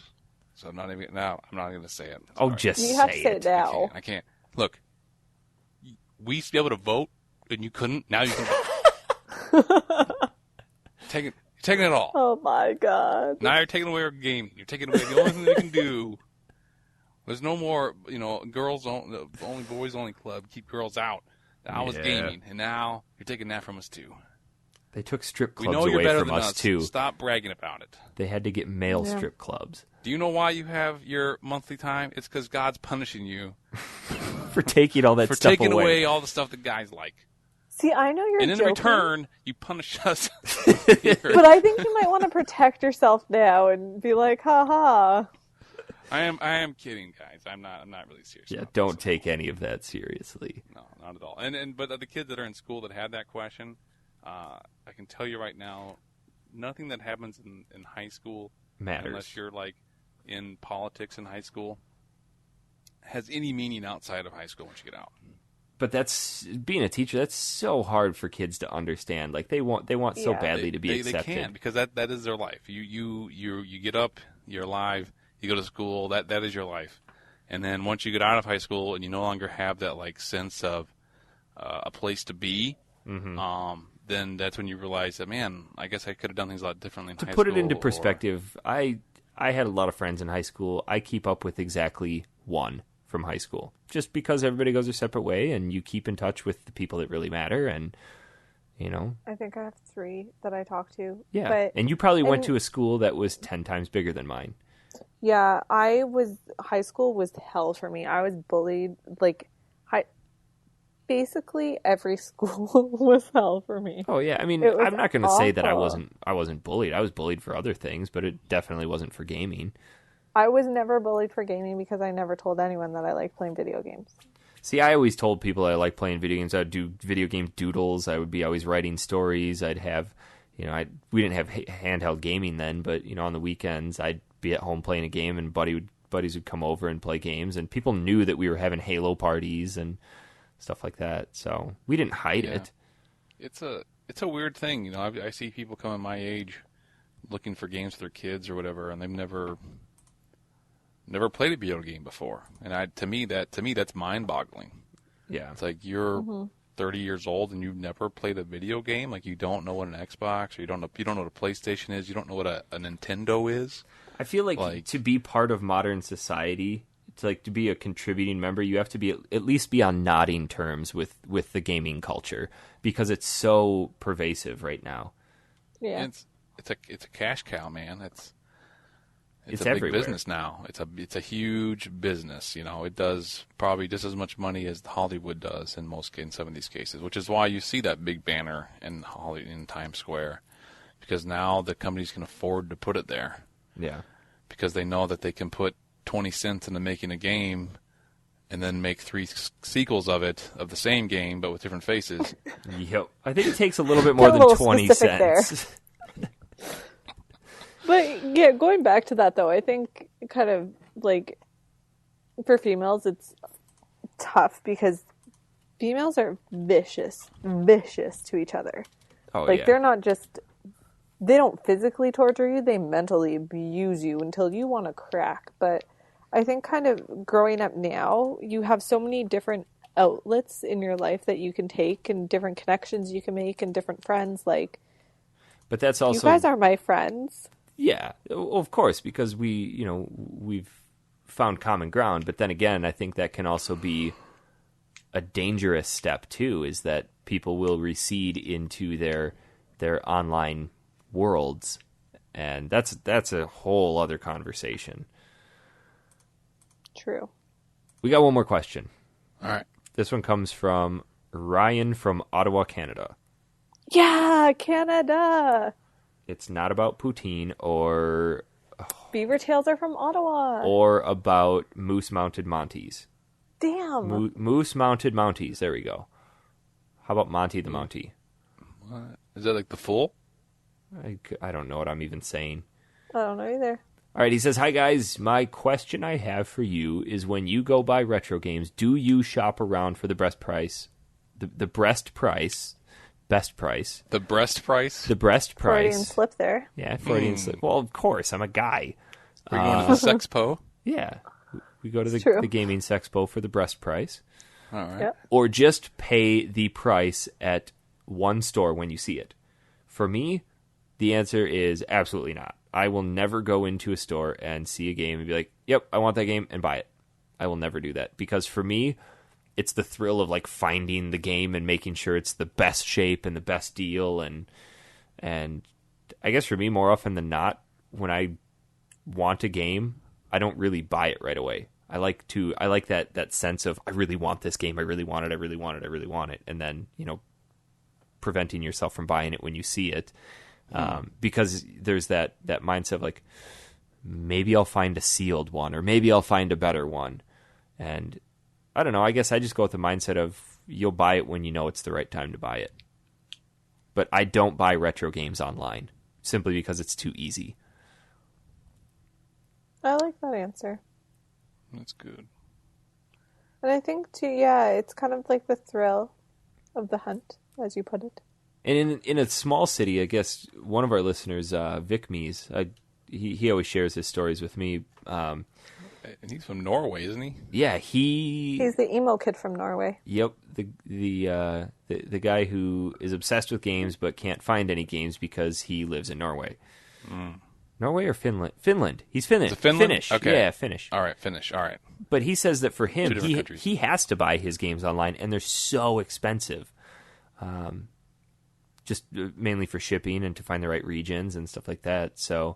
so I'm not going to say it. Oh, Sorry. just You have to say say it. it now. I can't. Look, we used to be able to vote, and you couldn't. Now you can vote. Taking it all. Oh my god. Now you're taking away our gaming. You're taking away the only thing we can do. There's no more, girls only boys only club. Keep girls out. That was gaming, and now you're taking that from us too. They took strip We clubs know you're away better from than us too. Stop bragging about it. They had to get male strip clubs Do you know why you have your monthly time? It's because God's punishing you for taking all that for stuff taking away all the stuff that guys like. See, I know you're And in joking, return, you punish us. but I think you might want to protect yourself now and be like, ha ha. I am kidding, guys. I'm not really serious. Yeah, about don't this. take any of that seriously. No, not at all. But the kids that are in school that had that question, I can tell you right now, nothing that happens in high school Matters. unless you're like in politics in high school has any meaning outside of high school once you get out. But that's being a teacher. That's so hard for kids to understand. Like they want so badly to be accepted. They can because that is their life. You get up, you're alive, you go to school. That is your life. And then once you get out of high school and you no longer have that like sense of a place to be, then that's when you realize that, man, I guess I could have done things a lot differently in high school. To put it into perspective, I had a lot of friends in high school. I keep up with exactly one from high school, just because everybody goes their separate way, and you keep in touch with the people that really matter, and I think I have 3 that I talk to. Yeah, But, and you probably went to a school that was 10 times bigger than mine. Yeah, high school was hell for me. I was bullied, basically every school was hell for me. Oh yeah, I mean, It was I'm not going to say that I awful. wasn't bullied. I was bullied for other things, but it definitely wasn't for gaming. I was never bullied for gaming because I never told anyone that I like playing video games. See, I always told people I like playing video games. I'd do video game doodles. I would be always writing stories. I'd have, we didn't have handheld gaming then, but on the weekends I'd be at home playing a game, and buddies would come over and play games, and people knew that we were having Halo parties and stuff like that. So we didn't hide it. It's a weird thing, I see people coming my age looking for games for their kids or whatever, and they've never played a video game before, and to me that's mind-boggling. Yeah, it's like you're 30 years old and you've never played a video game. Like you don't know what an Xbox, or you don't know what a PlayStation is. You don't know what a Nintendo is. I feel like to be part of modern society, to be a contributing member, you have to be at least be on nodding terms with the gaming culture, because it's so pervasive right now. Yeah, and it's a cash cow, man. It's a big everywhere. business now. It's a huge business. It does probably just as much money as Hollywood does in some of these cases, which is why you see that big banner in Times Square, because now the companies can afford to put it there. Yeah, because they know that they can put 20 cents into making a game and then make 3 sequels of the same game but with different faces. Yep. I think it takes a little bit more than 20 cents. But yeah, going back to that though, I think kind of like for females it's tough because females are vicious to each other. Oh, they're not just, they don't physically torture you, they mentally abuse you until you want to crack. But I think kind of growing up now, you have so many different outlets in your life that you can take, and different connections you can make, and different friends. But that's also, you guys are my friends. Yeah, of course, because we've found common ground. But then again, I think that can also be a dangerous step too, is that people will recede into their online worlds, and that's a whole other conversation. True. We got one more question. All right. This one comes from Ryan from Ottawa, Canada. Yeah, Canada. It's not about poutine or Beaver tails are from Ottawa. or about moose-mounted Monties. Damn. Moose-mounted Mounties. There we go. How about Monty the Mountie? What? Is that like the full? I don't know what I'm even saying. I don't know either. All right, he says, "Hi guys, my question I have for you is when you go buy retro games, do you shop around for the best price? The breast price, best price. The breast price? The breast price. Freudian slip there. Yeah, Freudian slip. Well, of course, I'm a guy. We're going to the Sexpo? Yeah. We go to It's true. the gaming sexpo for the breast price. All right. Yep. Or just pay the price at one store when you see it. For me, the answer is absolutely not. I will never go into a store and see a game and be like, yep, I want that game, and buy it. I will never do that. Because for me, it's the thrill of like finding the game and making sure it's the best shape and the best deal. And I guess for me, more often than not, when I want a game, I don't really buy it right away. I like that sense of I really want this game, I really want it, and then, preventing yourself from buying it when you see it. Because there's that mindset of like, maybe I'll find a sealed one, or maybe I'll find a better one. And I don't know, I guess I just go with the mindset of you'll buy it when you know it's the right time to buy it. But I don't buy retro games online, simply because it's too easy. I like that answer. That's good. And I think, too, yeah, it's kind of like the thrill of the hunt, as you put it. And in a small city, I guess one of our listeners, Vic Mees, he always shares his stories with me. And he's from Norway, isn't he? Yeah, He's the emo kid from Norway. Yep, the guy who is obsessed with games but can't find any games because he lives in Norway. Norway or Finland? Finland. He's Finnish. Is it Finland? Finnish. Okay. Yeah, Finnish. All right, Finnish. All right. But he says that for him, Two different countries. he has to buy his games online, and they're so expensive. Just mainly for shipping and to find the right regions and stuff like that. So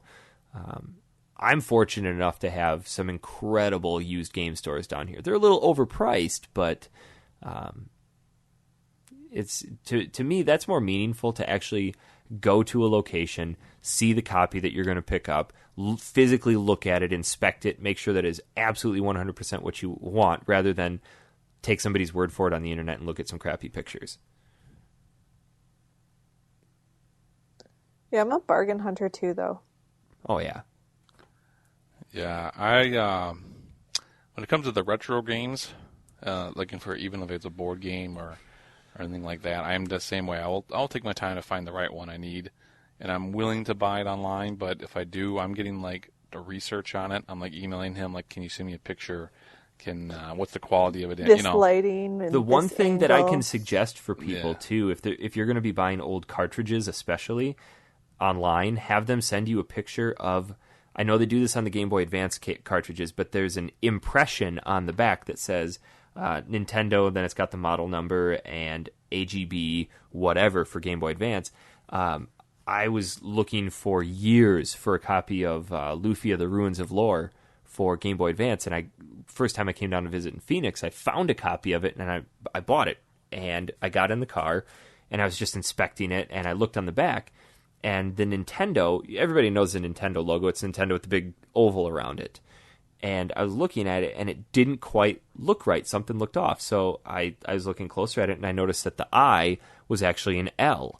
I'm fortunate enough to have some incredible used game stores down here. They're a little overpriced, but it's to me that's more meaningful to actually go to a location, see the copy that you're going to pick up, physically look at it, inspect it, make sure that it is absolutely 100% what you want, rather than take somebody's word for it on the internet and look at some crappy pictures. Yeah, I'm a bargain hunter, too, though. Oh, yeah. Yeah, when it comes to the retro games, looking for even if it's a board game or anything like that, I'm the same way. I'll take my time to find the right one I need, and I'm willing to buy it online. But if I do, I'm getting like the research on it. I'm like emailing him, like, can you send me a picture? What's the quality of it? This lighting. And the one this thing angle. that I can suggest for people Yeah. too, if you're going to be buying old cartridges, especially online, have them send you a picture of. I know they do this on the Game Boy Advance cartridges, but there's an impression on the back that says Nintendo, then it's got the model number and AGB, whatever, for Game Boy Advance. I was looking for years for a copy of Lufia, the Ruins of Lore for Game Boy Advance, and first time I came down to visit in Phoenix, I found a copy of it, and I bought it. And I got in the car, and I was just inspecting it, and I looked on the back, and the Nintendo, everybody knows the Nintendo logo. It's Nintendo with the big oval around it. And I was looking at it, and it didn't quite look right. Something looked off. So I was looking closer at it, and I noticed that the I was actually an L.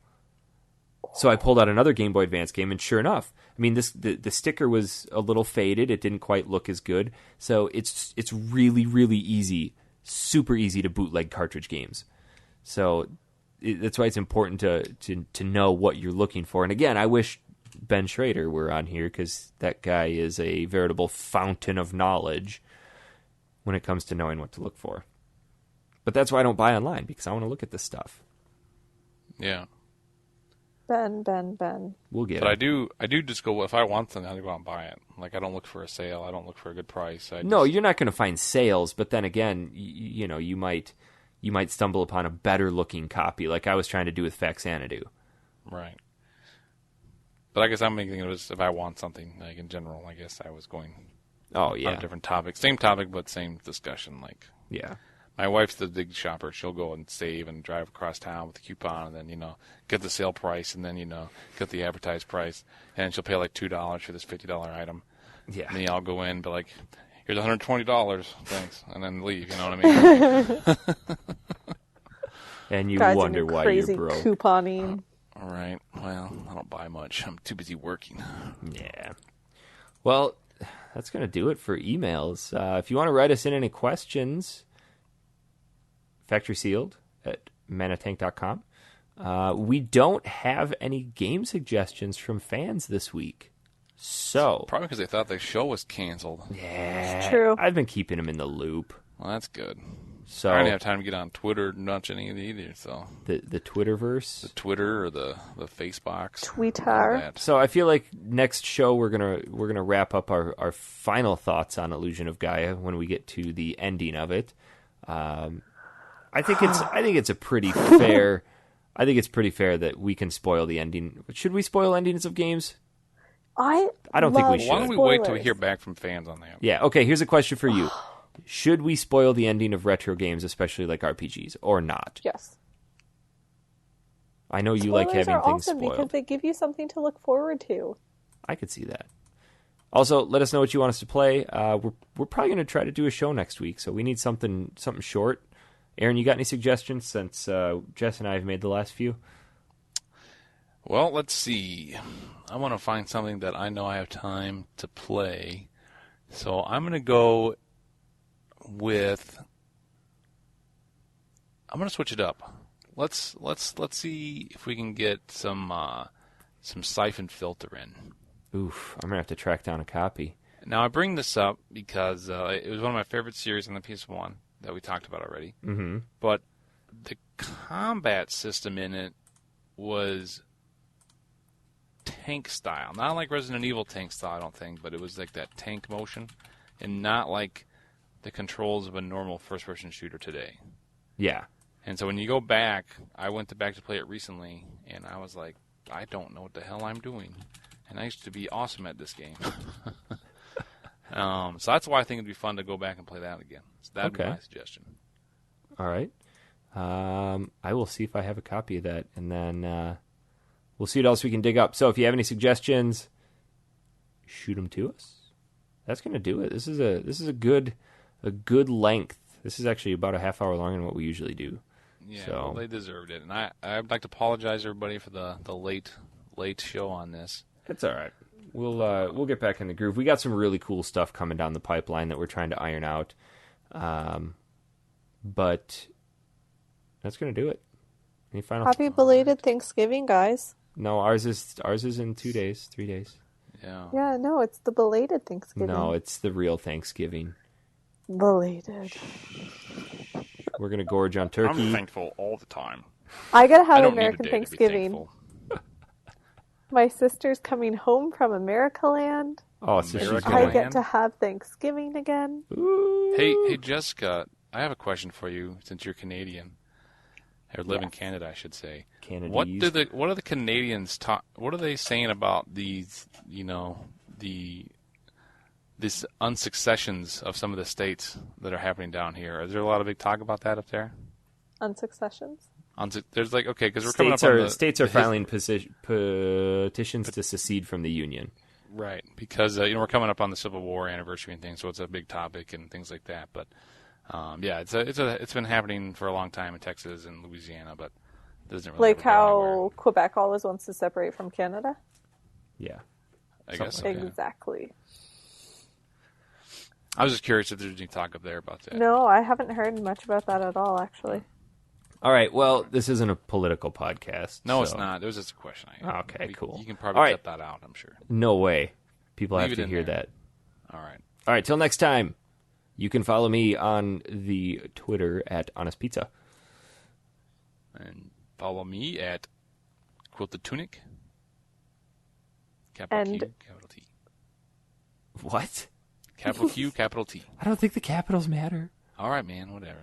So I pulled out another Game Boy Advance game, and sure enough, I mean, the sticker was a little faded. It didn't quite look as good. So it's really, really easy, super easy to bootleg cartridge games. So that's why it's important to know what you're looking for. And again, I wish Ben Schrader were on here, because that guy is a veritable fountain of knowledge when it comes to knowing what to look for. But that's why I don't buy online, because I want to look at this stuff. Yeah. Ben. We'll get But it. I do just go, if I want something, I go out and buy it. Like, I don't look for a sale. I don't look for a good price. No, you're not going to find sales, but then again, you might stumble upon a better looking copy, like I was trying to do with Faxanadu. Right. But I guess I'm thinking it was if I want something, like in general, I guess I was going Oh, on a yeah. different topic. Same topic, but same discussion. Like, Yeah. my wife's the big shopper. She'll go and save and drive across town with a coupon and then, get the sale price and then, get the advertised price. And she'll pay like $2 for this $50 item. Yeah. And then I'll go in and be like, here's $120, thanks, and then leave, you know what I mean? And you Guys, wonder and your why crazy you're broke. couponing. All right, well, I don't buy much. I'm too busy working. Yeah. Well, that's going to do it for emails. If you want to write us in any questions, factorysealed@manatank.com. We don't have any game suggestions from fans this week. So Probably because they thought the show was canceled. yeah, It's true. I've been keeping them in the loop. Well, that's good. So I didn't have time to get on Twitter and watch any of it either. So the Twitterverse. the Twitter or the Facebox. Twitter. all that. So I feel like next show we're gonna wrap up our final thoughts on Illusion of Gaia when we get to the ending of it. I think it's pretty fair that we can spoil the ending. Should we spoil endings of games? I don't think we love should. Why don't we wait till we spoilers. hear back from fans on that? Yeah. Okay. Here's a question for you: should we spoil the ending of retro games, especially like RPGs, or not? Yes. I know you like Spoilers having are things awesome because spoiled. they give you something to look forward to. I could see that. Also, let us know what you want us to play. We're probably going to try to do a show next week, so we need something short. Aaron, you got any suggestions since Jess and I have made the last few? Well, let's see. I want to find something that I know I have time to play. So I'm going to go with. I'm going to switch it up. Let's see if we can get some Siphon Filter in. Oof, I'm going to have to track down a copy. Now I bring this up because it was one of my favorite series on the PS1 that we talked about already. Mm-hmm. But the combat system in it was tank style. Not like Resident Evil tank style, I don't think, but it was like that tank motion and not like the controls of a normal first-person shooter today. Yeah. And so when you go back, I went back to play it recently, and I was like, I don't know what the hell I'm doing. And I used to be awesome at this game. So that's why I think it'd be fun to go back and play that again. So that'd be Okay. my suggestion. All right. I will see if I have a copy of that, and then we'll see what else we can dig up. So if you have any suggestions, shoot them to us. That's going to do it. This is a good length. This is actually about a half hour longer than what we usually do. Yeah, So- well, they deserved it. And I'd like to apologize, everybody, for the late show on this. It's all right. We'll get back in the groove. We got some really cool stuff coming down the pipeline that we're trying to iron out. But that's going to do it. Any final? Happy belated Thanksgiving, guys. No, ours is in 2 days, 3 days. Yeah. Yeah, no, it's the belated Thanksgiving. No, it's the real Thanksgiving. Belated. We're gonna gorge on turkey. I'm thankful all the time. I gotta I have don't American need a day Thanksgiving. To be thankful. My sister's coming home from Americaland. Oh, so she's America I gonna. get to have Thanksgiving again. Ooh. Hey, Jessica, I have a question for you since you're Canadian. Or live in Yes. Canada, I should say. Canadies. What are the Canadians talk? What are they saying about these? These unsuccessions of some of the states that are happening down here. Is there a lot of big talk about that up there? Unsuccessions. There's like because we're coming up on the States are the filing petitions to secede from the union. right because we're coming up on the Civil War anniversary and things, so it's a big topic and things like that. But yeah, it's been happening for a long time in Texas and Louisiana, but it doesn't really Like ever go anywhere. how Quebec always wants to separate from Canada. Yeah. I guess so, yeah. Exactly. I was just curious if there's any talk up there about that. No, I haven't heard much about that at all, actually. All right. Well, this isn't a political podcast. No, so- it's not. It was just a question. Okay, cool. You can probably All right. cut that out, I'm sure. No way. People Leave have it to in hear there. that. All right. All right. Till next time. You can follow me on the Twitter at Honest Pizza. And follow me at Quilted Tunic. Capital And- Q, capital T. What? Capital Q, capital T. I don't think the capitals matter. All right, man. Whatever.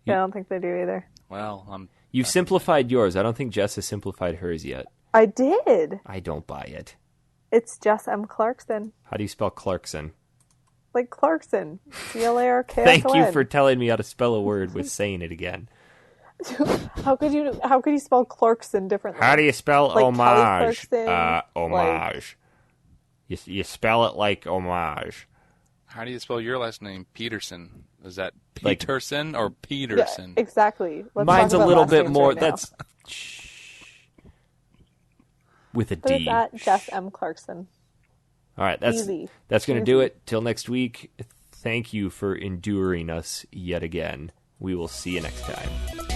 Yeah, I don't think they do either. Well, You've simplified yours. I don't think Jess has simplified hers yet. I did. I don't buy it. It's Jess M. Clarkson. How do you spell Clarkson? Like Clarkson. Clarkson. Thank you for telling me how to spell a word with saying it again. How could you spell Clarkson differently? How do you spell Like Kelly homage? Clarkson, Homage. You spell it like homage. how do you spell your last name? Peterson. Is that Like- Peterson or Yeah, Peterson? exactly. Let's Mine's talk a about little last bit names more. right now. That's with a But D. it's at Jess M. Clarkson. All right, Easy. that's going to do it. Till next week, thank you for enduring us yet again. We will see you next time.